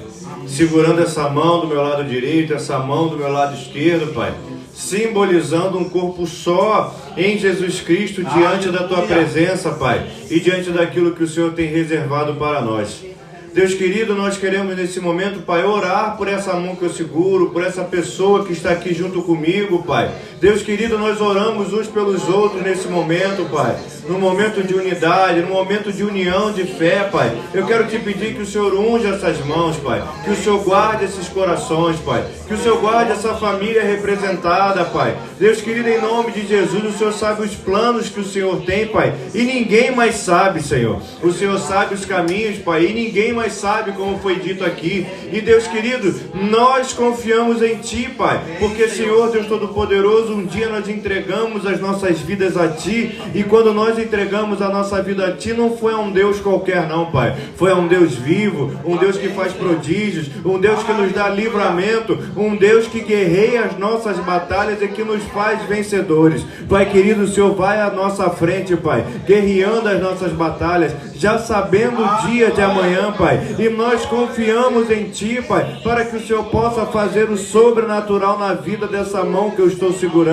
Segurando essa mão do meu lado direito, essa mão do meu lado esquerdo, Pai. Simbolizando um corpo só em Jesus Cristo diante da Tua presença, Pai. E diante daquilo que o Senhor tem reservado para nós. Deus querido, nós queremos nesse momento, Pai, orar por essa mão que eu seguro, por essa pessoa que está aqui junto comigo, Pai. Deus querido, nós oramos uns pelos outros nesse momento, Pai. No momento de unidade, no momento de união de fé, Pai. Eu quero te pedir que o Senhor unja essas mãos, Pai. Que o Senhor guarde esses corações, Pai. Que o Senhor guarde essa família representada, Pai. Deus querido, em nome de Jesus, o Senhor sabe os planos que o Senhor tem, Pai. E ninguém mais sabe, Senhor. O Senhor sabe os caminhos, Pai. E ninguém mais sabe, como foi dito aqui. E Deus querido, nós confiamos em Ti, Pai. Porque, Senhor, Deus Todo-Poderoso, um dia nós entregamos as nossas vidas a Ti. E quando nós entregamos a nossa vida a Ti, não foi a um Deus qualquer não, Pai. Foi a um Deus vivo, um Deus que faz prodígios, um Deus que nos dá livramento, um Deus que guerreia as nossas batalhas e que nos faz vencedores. Pai querido, o Senhor vai à nossa frente, Pai, guerreando as nossas batalhas, já sabendo o dia de amanhã, Pai. E nós confiamos em Ti, Pai, para que o Senhor possa fazer o sobrenatural na vida dessa mão que eu estou segurando.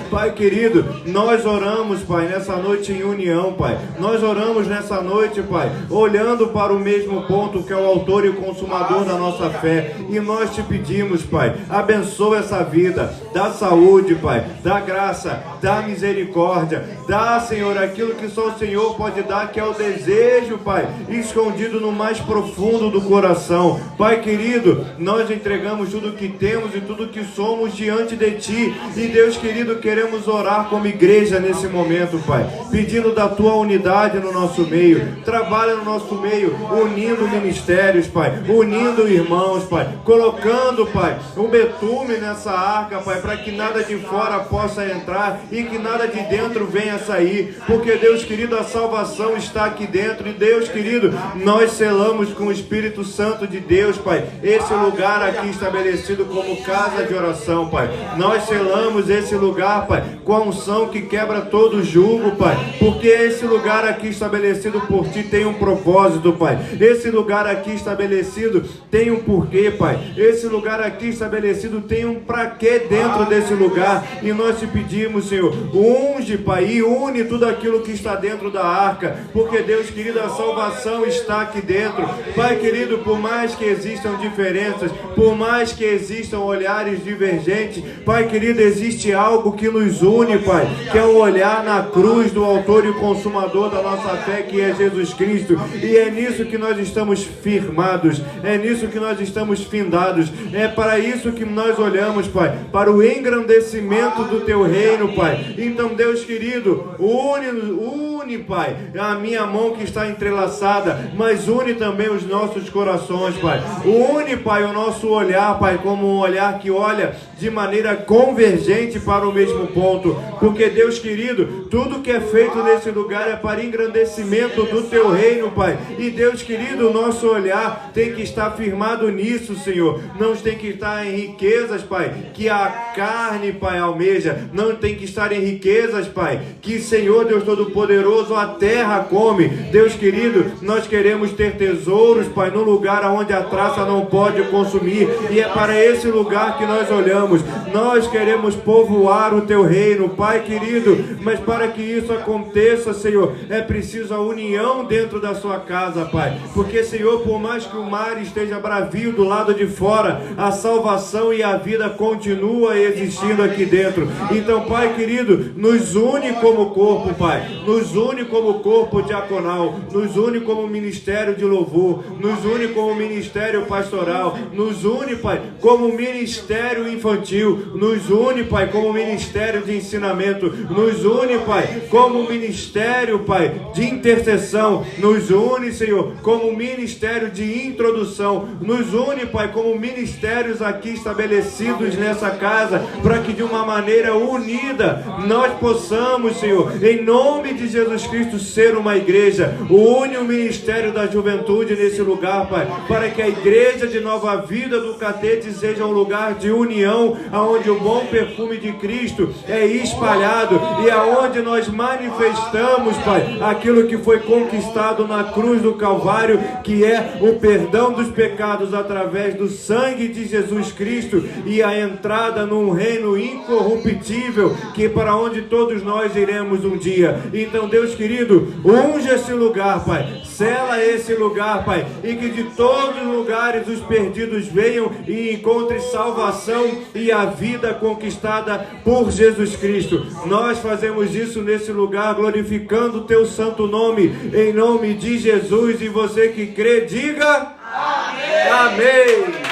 Pai querido, nós oramos, Pai, nessa noite em união, Pai. Nós oramos nessa noite, Pai, olhando para o mesmo ponto que é o autor e o consumador da nossa fé. E nós te pedimos, Pai, abençoa essa vida, dá saúde, Pai, dá graça, dá misericórdia, dá, Senhor, aquilo que só o Senhor pode dar, que é o desejo, Pai, escondido no mais profundo do coração. Pai querido, nós entregamos tudo o que temos e tudo o que somos diante de Ti. E Deus querido, queremos orar como igreja nesse momento, Pai, pedindo da Tua unidade no nosso meio. Trabalha no nosso meio, unindo ministérios, Pai, unindo irmãos, Pai, colocando, Pai, um betume nessa arca, Pai, para que nada de fora possa entrar e que nada de dentro venha sair, porque Deus querido, a salvação está aqui dentro. E Deus querido, nós selamos com o Espírito Santo de Deus, Pai, esse lugar aqui estabelecido como casa de oração, Pai. Nós selamos esse lugar, Pai, com a unção que quebra todo jugo, Pai, porque esse lugar aqui estabelecido por Ti tem um propósito, Pai. Esse lugar aqui estabelecido tem um porquê, Pai. Esse lugar aqui estabelecido tem um pra quê dentro desse lugar. E nós te pedimos, Senhor, unge, Pai, e une tudo aquilo que está dentro da arca, porque Deus querido, a salvação está aqui dentro. Pai querido, por mais que existam diferenças, por mais que existam olhares divergentes, Pai querido, existe algo que nos une, Pai, que é o olhar na cruz do autor e o consumador da nossa fé, que é Jesus Cristo. E é nisso que nós estamos firmados, é nisso que nós estamos findados, é para isso que nós olhamos, Pai, para o engrandecimento do Teu reino, Pai. Então, Deus querido, une, Pai, a minha mão que está entrelaçada, mas une também os nossos corações, Pai. Une, Pai, o nosso olhar, Pai, como um olhar que olha de maneira convergente para o mesmo ponto, porque Deus querido, tudo que é feito nesse lugar é para engrandecimento do Teu reino, Pai. E Deus querido, o nosso olhar tem que estar firmado nisso, Senhor. Não tem que estar em riquezas, Pai, que a carne, Pai, almeja. Não tem que estar em riquezas, Pai, que, Senhor Deus Todo-Poderoso, a terra come. Deus Deus querido, nós queremos ter tesouros, Pai, no lugar onde a traça não pode consumir, e é para esse lugar que nós olhamos. Nós queremos povoar o Teu reino, Pai querido, mas para que isso aconteça, Senhor, é preciso a união dentro da sua casa, Pai, porque, Senhor, por mais que o mar esteja bravio do lado de fora, a salvação e a vida continua existindo aqui dentro. Então, Pai querido, nos une como corpo, Pai, nos une como corpo diaconal, nos une como ministério de louvor, nos une como ministério pastoral, nos une, Pai, como ministério infantil, nos une, Pai, como ministério de ensinamento, nos une, Pai, como ministério, Pai, de intercessão, nos une, Senhor, como ministério de introdução, nos une, Pai, como ministérios aqui estabelecidos nessa casa, para que de uma maneira unida nós possamos, Senhor, em nome de Jesus Cristo, ser uma igreja. Une o ministério da juventude nesse lugar, Pai, para que a igreja de Nova Vida do Catete seja um lugar de união, aonde o bom perfume de Cristo é espalhado e aonde nós manifestamos, Pai, aquilo que foi conquistado na cruz do Calvário, que é o perdão dos pecados através do sangue de Jesus Cristo e a entrada num reino incorruptível, que é para onde todos nós iremos um dia. Então, Deus querido, unge esse lugar, Pai, sela esse lugar, Pai, e que de todos os lugares os perdidos venham e encontrem salvação e a vida conquistada por Jesus Cristo. Nós fazemos isso nesse lugar, glorificando o Teu santo nome, em nome de Jesus. E você que crê, diga amém. Amém.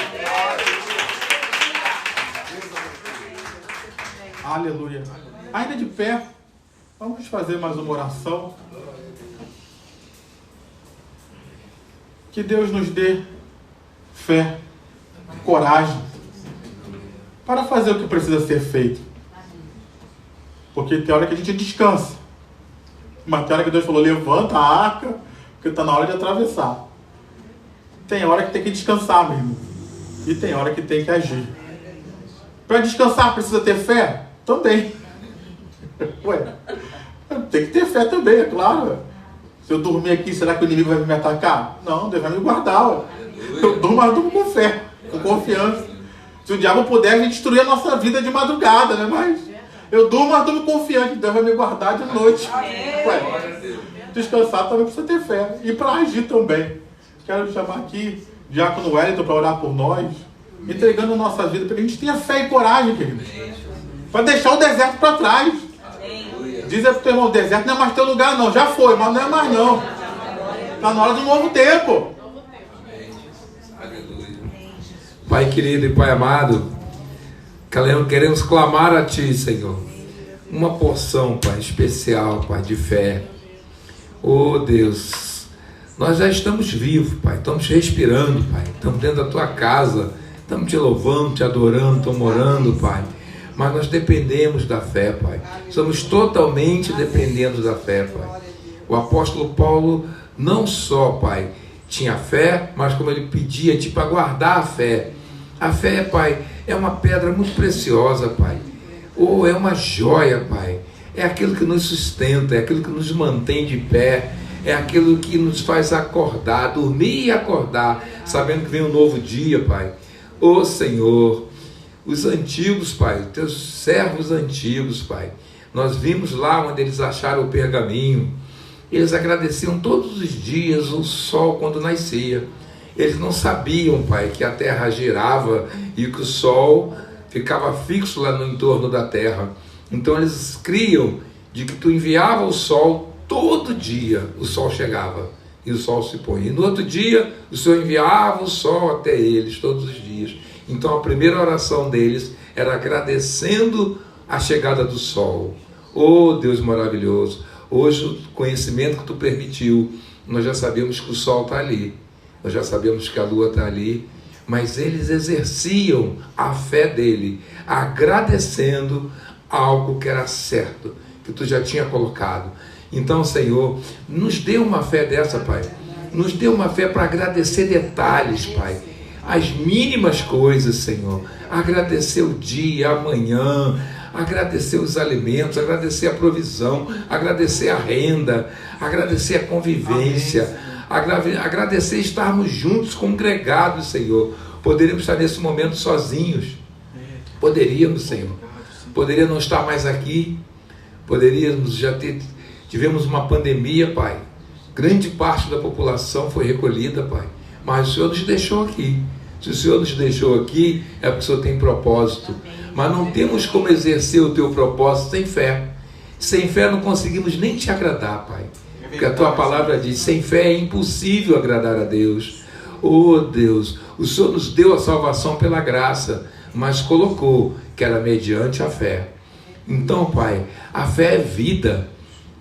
Aleluia. Ainda de pé, vamos fazer mais uma oração. Que Deus nos dê fé, coragem para fazer o que precisa ser feito. Porque tem hora que a gente descansa. Mas tem hora que Deus falou, levanta a arca, porque está na hora de atravessar. Tem hora que tem que descansar mesmo. E tem hora que tem que agir. Para descansar precisa ter fé? Também. Ué, tem que ter fé também, é claro. Se eu dormir aqui, será que o inimigo vai me atacar? Não, Deus vai me guardar. Ué. Eu durmo, mas durmo com fé, com confiança. Se o diabo puder, a gente destruir a nossa vida de madrugada, né? Mas eu durmo, mas durmo confiante. Deus vai me guardar de noite. Ué, descansar também precisa ter fé. E para agir também. Quero chamar aqui o diácono Wellington para orar por nós, entregando a nossa vida, para que a gente tenha fé e coragem, querido. Para deixar o deserto para trás. Diz aí pro teu irmão, o deserto não é mais teu lugar não. Já foi, mas não é mais não. Está na hora de um novo tempo. Pai querido e Pai amado, queremos clamar a Ti, Senhor, uma porção, Pai, especial, Pai, de fé. Oh Deus, nós já estamos vivos, Pai, estamos respirando, Pai, estamos dentro da Tua casa, estamos Te louvando, Te adorando, estamos orando, Pai. Mas nós dependemos da fé, Pai. Somos totalmente dependentes da fé, Pai. O apóstolo Paulo não só, Pai, tinha fé, mas como ele pedia, tipo, para guardar a fé. A fé, Pai, é uma pedra muito preciosa, Pai. Ou é uma joia, Pai. É aquilo que nos sustenta, é aquilo que nos mantém de pé, é aquilo que nos faz acordar, dormir e acordar, sabendo que vem um novo dia, Pai. Ô Senhor, os antigos, Pai, Teus servos antigos, Pai, nós vimos lá onde eles acharam o pergaminho. Eles agradeciam todos os dias o sol quando nascia. Eles não sabiam, Pai, que a terra girava e que o sol ficava fixo lá no entorno da terra. Então eles criam de que Tu enviava o sol todo dia, o sol chegava e o sol se põe. E no outro dia o Senhor enviava o sol até eles todos os dias. Então a primeira oração deles era agradecendo a chegada do sol. Oh Deus maravilhoso, hoje o conhecimento que Tu permitiu, nós já sabemos que o sol está ali, nós já sabemos que a lua está ali, mas eles exerciam a fé dele, agradecendo algo que era certo, que Tu já tinha colocado. Então, Senhor, nos dê uma fé dessa, Pai, nos dê uma fé para agradecer detalhes, Pai, as mínimas coisas, Senhor, agradecer o dia, amanhã, agradecer os alimentos, agradecer a provisão, agradecer a renda, agradecer a convivência, agradecer estarmos juntos, congregados, Senhor. Poderíamos estar nesse momento sozinhos, poderíamos, Senhor, poderia não estar mais aqui, poderíamos tivemos uma pandemia, Pai, grande parte da população foi recolhida, Pai, mas o Senhor nos deixou aqui. Se o Senhor nos deixou aqui, é porque o Senhor tem propósito, mas não temos como exercer o teu propósito sem fé. Sem fé não conseguimos nem te agradar, Pai, porque a tua palavra diz, sem fé é impossível agradar a Deus. Oh Deus, o Senhor nos deu a salvação pela graça, mas colocou que era mediante a fé. Então, Pai, a fé é vida.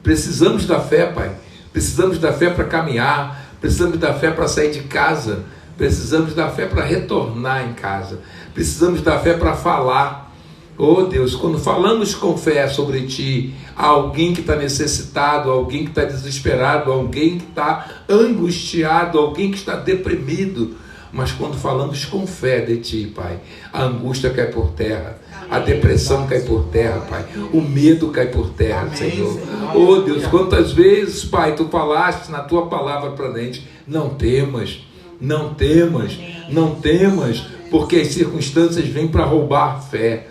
Precisamos da fé, Pai. Precisamos da fé para caminhar, precisamos da fé para sair de casa, precisamos da fé para retornar em casa, precisamos da fé para falar. Oh Deus, quando falamos com fé sobre Ti, alguém que está necessitado, alguém que está desesperado, alguém que está angustiado, alguém que está deprimido, mas quando falamos com fé de Ti, Pai, a angústia cai por terra, a depressão cai por terra, Pai, o medo cai por terra, Senhor. Oh Deus, quantas vezes, Pai, Tu falaste na Tua palavra para a gente, não temas, não temas, não temas, porque as circunstâncias vêm para roubar a fé.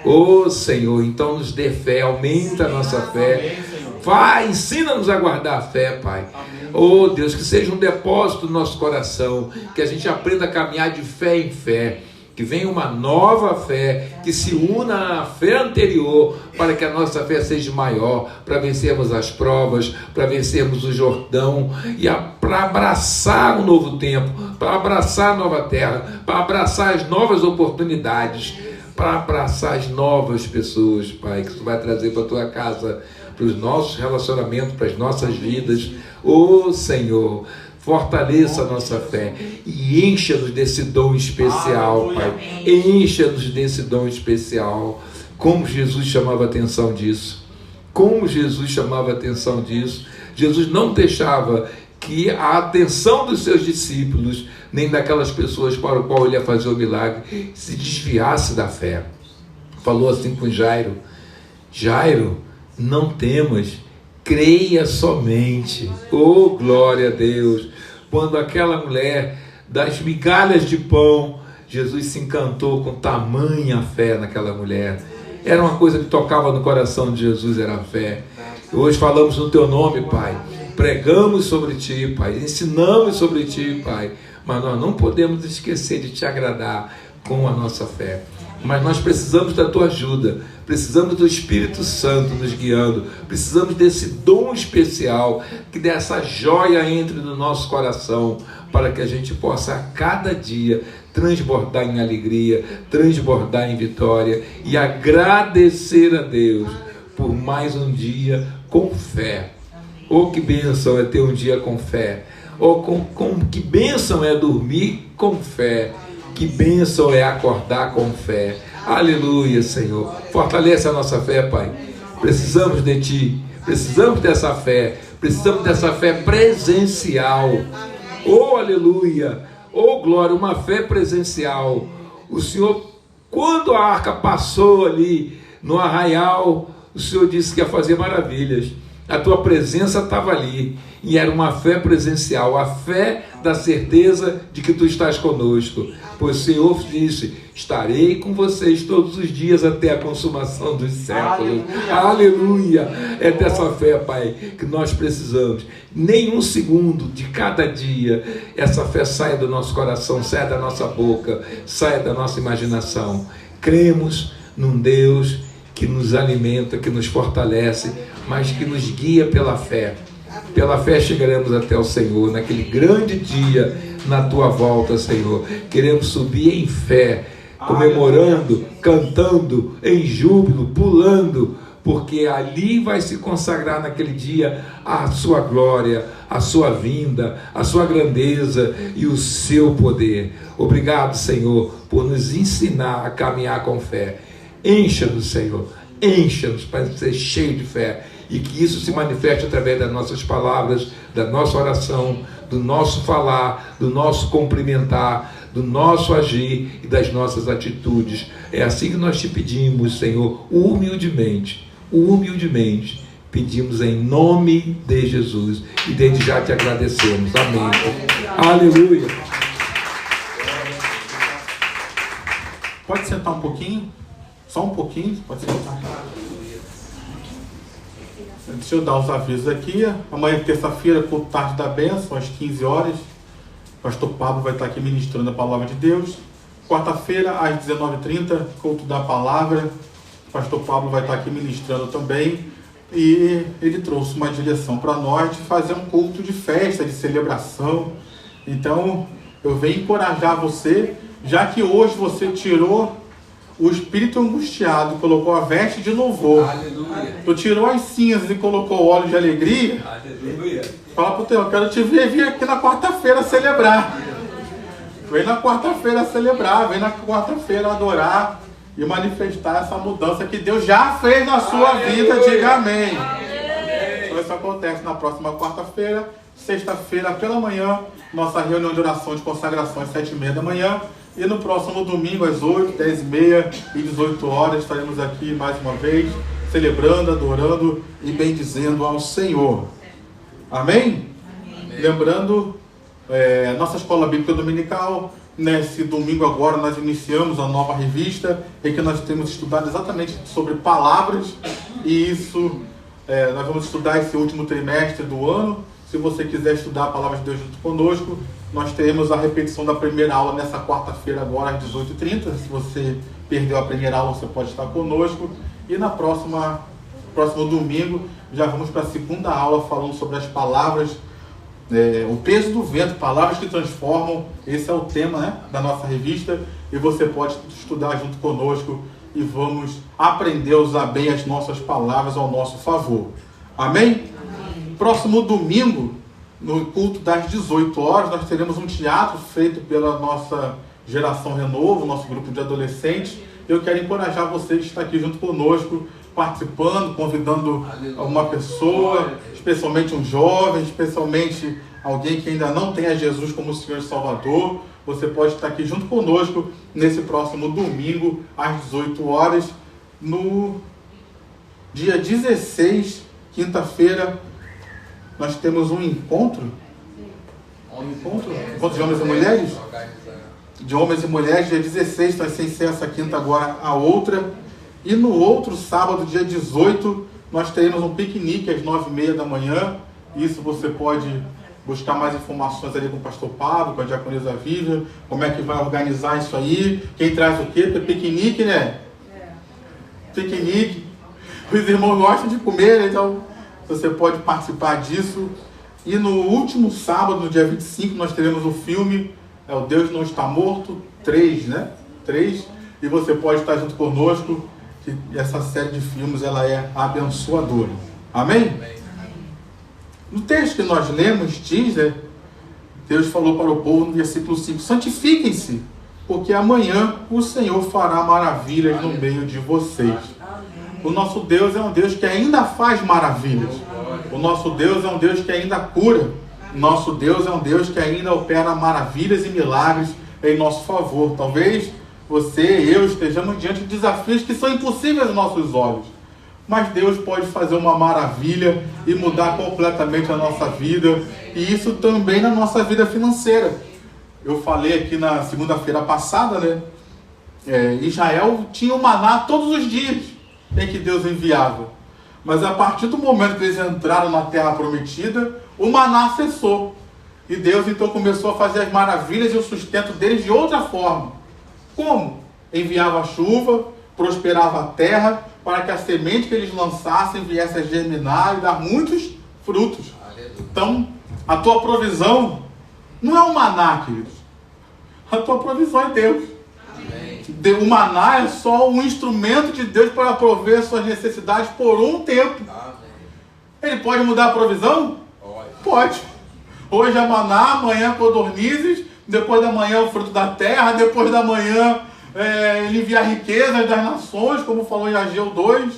Oh Senhor, então nos dê fé, aumenta a nossa fé, vai, ensina-nos a guardar a fé, Pai. Oh Deus, que seja um depósito no nosso coração, que a gente aprenda a caminhar de fé em fé, que venha uma nova fé, que se una à fé anterior, para que a nossa fé seja maior, para vencermos as provas, para vencermos o Jordão, e para abraçar um novo tempo, para abraçar a nova terra, para abraçar as novas oportunidades, para abraçar as novas pessoas, Pai, que Tu vai trazer para a Tua casa, para os nossos relacionamentos, para as nossas vidas. Oh Senhor, fortaleça a nossa fé e encha-nos desse dom especial, Pai. Encha-nos desse dom especial. Como Jesus chamava a atenção disso. Como Jesus chamava a atenção disso. Jesus não deixava que a atenção dos seus discípulos, nem daquelas pessoas para o qual ele ia fazer o milagre, se desviasse da fé. Falou assim com Jairo: Jairo, não temas, creia somente. Oh, glória a Deus! Quando aquela mulher das migalhas de pão, Jesus se encantou com tamanha fé naquela mulher. Era uma coisa que tocava no coração de Jesus, era a fé. Hoje falamos no Teu nome, Pai. Pregamos sobre Ti, Pai. Ensinamos sobre Ti, Pai. Mas nós não podemos esquecer de Te agradar com a nossa fé. Mas nós precisamos da Tua ajuda, precisamos do Espírito Santo nos guiando, precisamos desse dom especial, que dessa joia entre no nosso coração, para que a gente possa a cada dia transbordar em alegria, transbordar em vitória e agradecer a Deus por mais um dia com fé. Oh, que bênção é ter um dia com fé! Oh, que bênção é dormir com fé! Que bênção é acordar com fé. Aleluia, Senhor. Fortalece a nossa fé, Pai. Precisamos de Ti. Precisamos dessa fé. Precisamos dessa fé presencial. Oh, aleluia. Oh, glória. Uma fé presencial. O Senhor, quando a arca passou ali no arraial, o Senhor disse que ia fazer maravilhas. A Tua presença estava ali. E era uma fé presencial, a fé da certeza de que Tu estás conosco. Pois o Senhor disse: estarei com vocês todos os dias até a consumação dos séculos. Aleluia! É dessa fé, Pai, que nós precisamos. Nem um segundo de cada dia essa fé saia do nosso coração, saia da nossa boca, saia da nossa imaginação. Cremos num Deus que nos alimenta, que nos fortalece, mas que nos guia pela fé. Pela fé chegaremos até o Senhor, naquele grande dia, na Tua volta, Senhor. Queremos subir em fé, comemorando, cantando, em júbilo, pulando, porque ali vai se consagrar naquele dia a Sua glória, a Sua vinda, a Sua grandeza e o Seu poder. Obrigado, Senhor, por nos ensinar a caminhar com fé. Encha-nos, Senhor, encha-nos para ser cheio de fé. E que isso se manifeste através das nossas palavras, da nossa oração, do nosso falar, do nosso cumprimentar, do nosso agir e das nossas atitudes. É assim que nós Te pedimos, Senhor, humildemente, Pedimos em nome de Jesus e desde já te agradecemos. Amém. Aleluia. Pode sentar um pouquinho? Só um pouquinho? Pode sentar. Deixa eu dar os avisos aqui. Amanhã, terça-feira, culto tarde da bênção, às 15 horas. O pastor Pablo vai estar aqui ministrando a palavra de Deus. Quarta-feira, às 19h30, culto da palavra. O pastor Pablo vai estar aqui ministrando também. E ele trouxe uma direção para nós de fazer um culto de festa, de celebração. Então, eu venho encorajar você, já que hoje você tirou o espírito angustiado, colocou a veste de louvor. Aleluia. Tu tirou as cinzas e colocou óleo de alegria. Aleluia. Fala pro teu, eu quero te ver vir aqui na quarta-feira celebrar. Vem na quarta-feira celebrar, vem na quarta-feira adorar e manifestar essa mudança que Deus já fez na sua vida. Diga amém. Então isso acontece na próxima quarta-feira. Sexta-feira pela manhã, nossa reunião de oração de consagração às 7h30 da manhã. E no próximo domingo, às 8, 10h30 e 18 horas, estaremos aqui mais uma vez, celebrando, adorando e bendizendo ao Senhor. Amém? Amém. Lembrando, nossa escola bíblica dominical, nesse domingo agora nós iniciamos a nova revista, em que nós temos estudado exatamente sobre palavras, e isso, nós vamos estudar esse último trimestre do ano. Se você quiser estudar a palavra de Deus junto conosco, nós teremos a repetição da primeira aula nessa quarta-feira agora às 18h30. Se você perdeu a primeira aula, você pode estar conosco. E na próximo domingo, já vamos para a segunda aula falando sobre as palavras, o peso do vento, palavras que transformam. Esse é o tema, né, da nossa revista. E você pode estudar junto conosco e vamos aprender a usar bem as nossas palavras ao nosso favor. Amém? Próximo domingo, no culto das 18 horas, nós teremos um teatro feito pela nossa Geração Renovo, nosso grupo de adolescentes. Eu quero encorajar vocês a estar aqui junto conosco, participando, convidando uma pessoa, especialmente um jovem, especialmente alguém que ainda não tem a Jesus como Senhor e Salvador. Você pode estar aqui junto conosco nesse próximo domingo, às 18 horas, no dia 16, quinta-feira. Nós temos um encontro de homens e mulheres? De homens e mulheres, dia 16, vai ser essa quinta agora a outra. E no outro sábado, dia 18, nós teremos um piquenique às 9h30 da manhã. Isso você pode buscar mais informações ali com o pastor Pablo, com a diaconisa Vivian, como é que vai organizar isso aí, quem traz o quê? Porque piquenique, né? Piquenique. Os irmãos gostam de comer, então você pode participar disso. E no último sábado, no dia 25, nós teremos o filme O Deus Não Está Morto 3, né? 3. E você pode estar junto conosco, que essa série de filmes ela é abençoadora. Amém? Amém. No texto que nós lemos, diz, Deus falou para o povo no versículo 5: santifiquem-se, porque amanhã o Senhor fará maravilhas no meio de vocês. O nosso Deus é um Deus que ainda faz maravilhas. O nosso Deus é um Deus que ainda cura. O nosso Deus é um Deus que ainda opera maravilhas e milagres em nosso favor. Talvez você e eu estejamos diante de desafios que são impossíveis aos nossos olhos. Mas Deus pode fazer uma maravilha e mudar completamente a nossa vida. E isso também na nossa vida financeira. Eu falei aqui na segunda-feira passada, Israel tinha o maná todos os dias em que Deus enviava. Mas a partir do momento que eles entraram na terra prometida, o maná cessou. E Deus então começou a fazer as maravilhas e o sustento deles de outra forma. Como? Enviava a chuva, prosperava a terra, para que a semente que eles lançassem viesse a germinar e dar muitos frutos. Então, a tua provisão não é o maná, queridos. A tua provisão é Deus. O maná é só um instrumento de Deus para prover suas necessidades por um tempo. Ele pode mudar a provisão? Pode. Hoje é maná, amanhã codornizes, depois da manhã o fruto da terra, depois da manhã ele envia riquezas das nações, como falou em Ageu 2.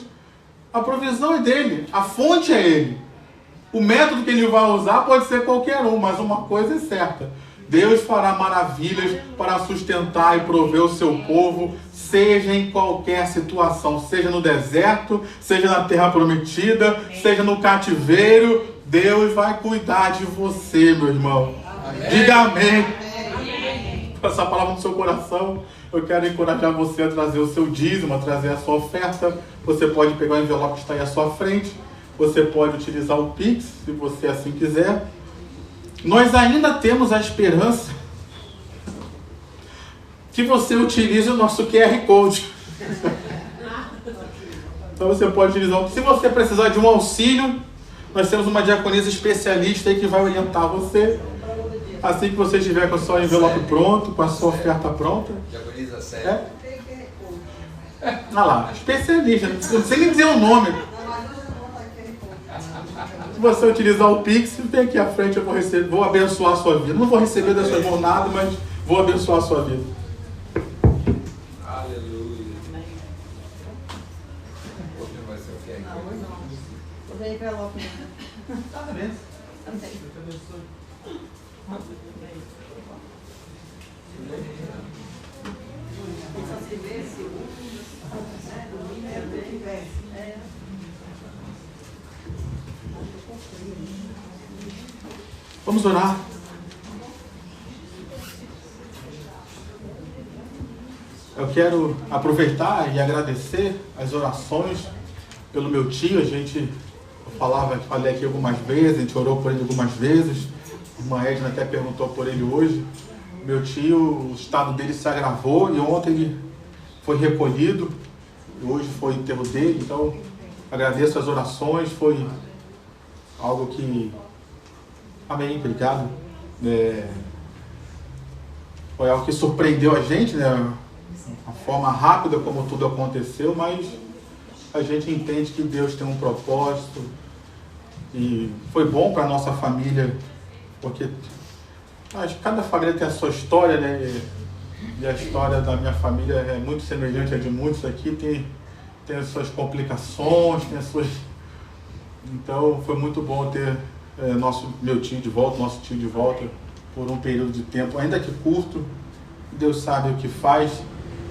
A provisão é dele, a fonte é ele. O método que ele vai usar pode ser qualquer um, mas uma coisa é certa: Deus fará maravilhas para sustentar e prover o seu povo, seja em qualquer situação, seja no deserto, seja na terra prometida, seja no cativeiro. Deus vai cuidar de você, meu irmão. Amém. Diga amém. Com essa palavra no seu coração, eu quero encorajar você a trazer o seu dízimo, a trazer a sua oferta. Você pode pegar o envelope que está aí à sua frente. Você pode utilizar o Pix, se você assim quiser. Nós ainda temos a esperança que você utilize o nosso QR Code. Então você pode utilizar. Se você precisar de um auxílio, nós temos uma diaconisa especialista aí que vai orientar você. Assim que você estiver com o seu envelope pronto, com a sua oferta pronta. Diaconisa séria. Olha lá, especialista, não sei nem dizer o nome. Se você utilizar o Pix, vem aqui à frente, eu vou abençoar a sua vida. Não vou receber da sua mão nada, mas vou abençoar a sua vida. Aleluia. Vai ser o que aqui? Vou ver envelope. Tá bem. Vamos orar. Eu quero aproveitar e agradecer as orações pelo meu tio. Falei aqui algumas vezes, a gente orou por ele algumas vezes. A irmã Edna até perguntou por ele hoje. Meu tio, o estado dele se agravou e ontem ele foi recolhido. E hoje foi o enterro dele, então agradeço as orações. Foi algo que... Amém, obrigado. Foi algo que surpreendeu a gente, né? A forma rápida como tudo aconteceu, mas a gente entende que Deus tem um propósito e foi bom para a nossa família, porque acho que cada família tem a sua história, né? E a história da minha família é muito semelhante à de muitos aqui, tem as suas complicações, tem as suas... Então foi muito bom ter meu tio de volta, nosso tio de volta por um período de tempo, ainda que curto. Deus sabe o que faz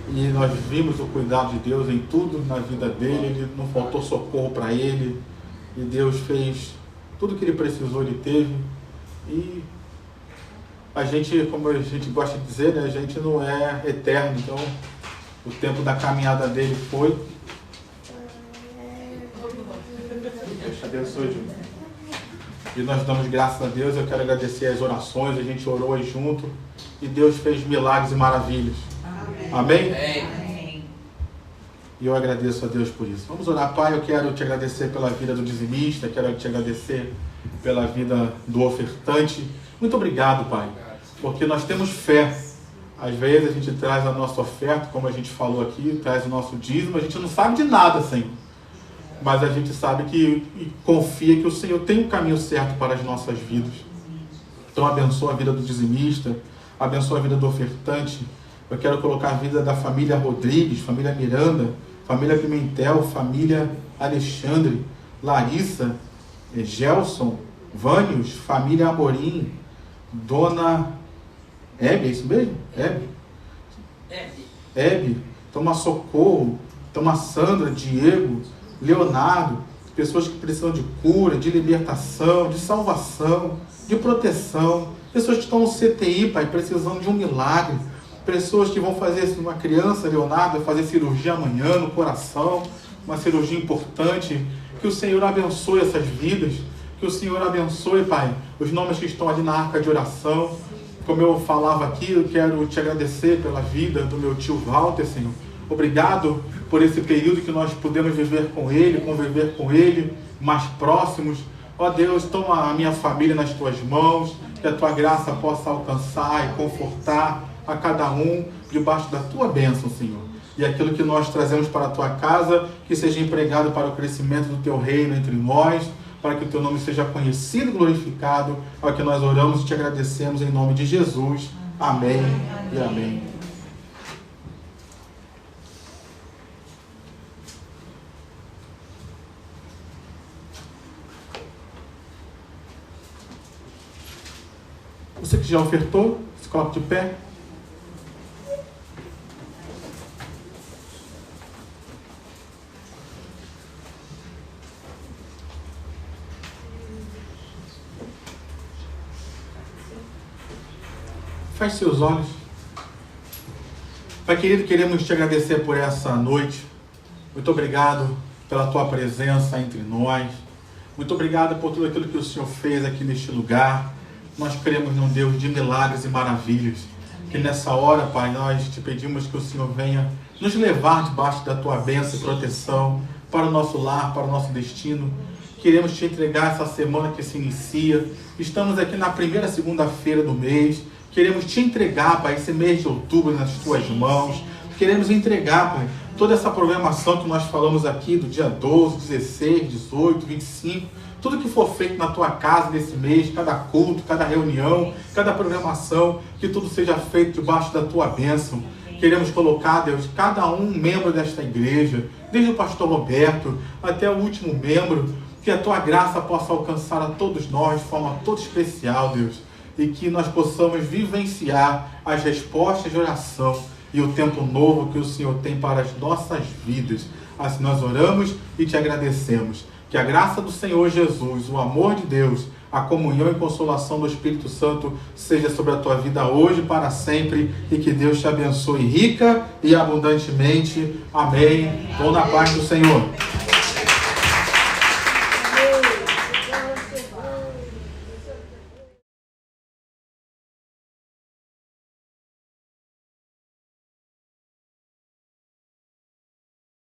e nós vimos o cuidado de Deus em tudo na vida dele. Ele não faltou socorro para ele e Deus fez tudo que ele precisou, ele teve. E a gente, como a gente gosta de dizer, né, a gente não é eterno, então o tempo da caminhada dele foi. Deus te abençoe, Júlio. E nós damos graças a Deus. Eu quero agradecer as orações, a gente orou aí junto e Deus fez milagres e maravilhas. Amém? Amém? E eu agradeço a Deus por isso. Vamos orar. Pai, eu quero te agradecer pela vida do dizimista, quero te agradecer pela vida do ofertante. Muito obrigado, Pai, porque nós temos fé. Às vezes a gente traz a nossa oferta, como a gente falou aqui, traz o nosso dízimo, a gente não sabe de nada, Senhor. Mas a gente sabe e confia que o Senhor tem um caminho certo para as nossas vidas. Então abençoa a vida do dizimista, abençoa a vida do ofertante. Eu quero colocar a vida da família Rodrigues, família Miranda, família Pimentel, família Alexandre, Larissa, Gelson, Vânios, família Amorim, Dona Hebe, é isso mesmo? Hebe, toma Socorro, toma Sandra, Diego, Leonardo, pessoas que precisam de cura, de libertação, de salvação, de proteção, pessoas que estão no CTI, Pai, precisando de um milagre, pessoas que vão fazer, uma criança, Leonardo, vai fazer cirurgia amanhã no coração, uma cirurgia importante. Que o Senhor abençoe essas vidas, que o Senhor abençoe, Pai, os nomes que estão ali na arca de oração. Como eu falava aqui, eu quero te agradecer pela vida do meu tio Walter, Senhor. Obrigado por esse período que nós pudemos viver com ele, conviver com ele, mais próximos. Ó Deus, toma a minha família nas tuas mãos, que a tua graça possa alcançar e confortar a cada um debaixo da tua bênção, Senhor. E aquilo que nós trazemos para a tua casa, que seja empregado para o crescimento do teu reino entre nós, para que o teu nome seja conhecido e glorificado. É o que nós oramos e te agradecemos em nome de Jesus. Amém e amém. Você que já ofertou, Se coloca de pé. Feche seus olhos. Pai querido, queremos te agradecer por essa noite. Muito obrigado pela tua presença entre nós. Muito obrigado por tudo aquilo que o Senhor fez aqui neste lugar. Nós cremos num Deus de milagres e maravilhas. Que nessa hora, Pai, nós te pedimos que o Senhor venha nos levar debaixo da tua bênção e proteção para o nosso lar, para o nosso destino. Queremos te entregar essa semana que se inicia. Estamos aqui na primeira segunda-feira do mês. Queremos te entregar, Pai, esse mês de outubro nas tuas mãos. Queremos entregar, Pai, toda essa programação que nós falamos aqui do dia 12, 16, 18, 25, tudo que for feito na tua casa nesse mês, cada culto, cada reunião, cada programação, que tudo seja feito debaixo da tua bênção. Queremos colocar, Deus, cada um membro desta igreja, desde o pastor Roberto até o último membro, que a tua graça possa alcançar a todos nós de forma toda especial, Deus, e que nós possamos vivenciar as respostas de oração e o tempo novo que o Senhor tem para as nossas vidas. Assim nós oramos e te agradecemos. Que a graça do Senhor Jesus, o amor de Deus, a comunhão e consolação do Espírito Santo seja sobre a tua vida hoje e para sempre, e que Deus te abençoe rica e abundantemente. Amém. Vão na paz do Senhor.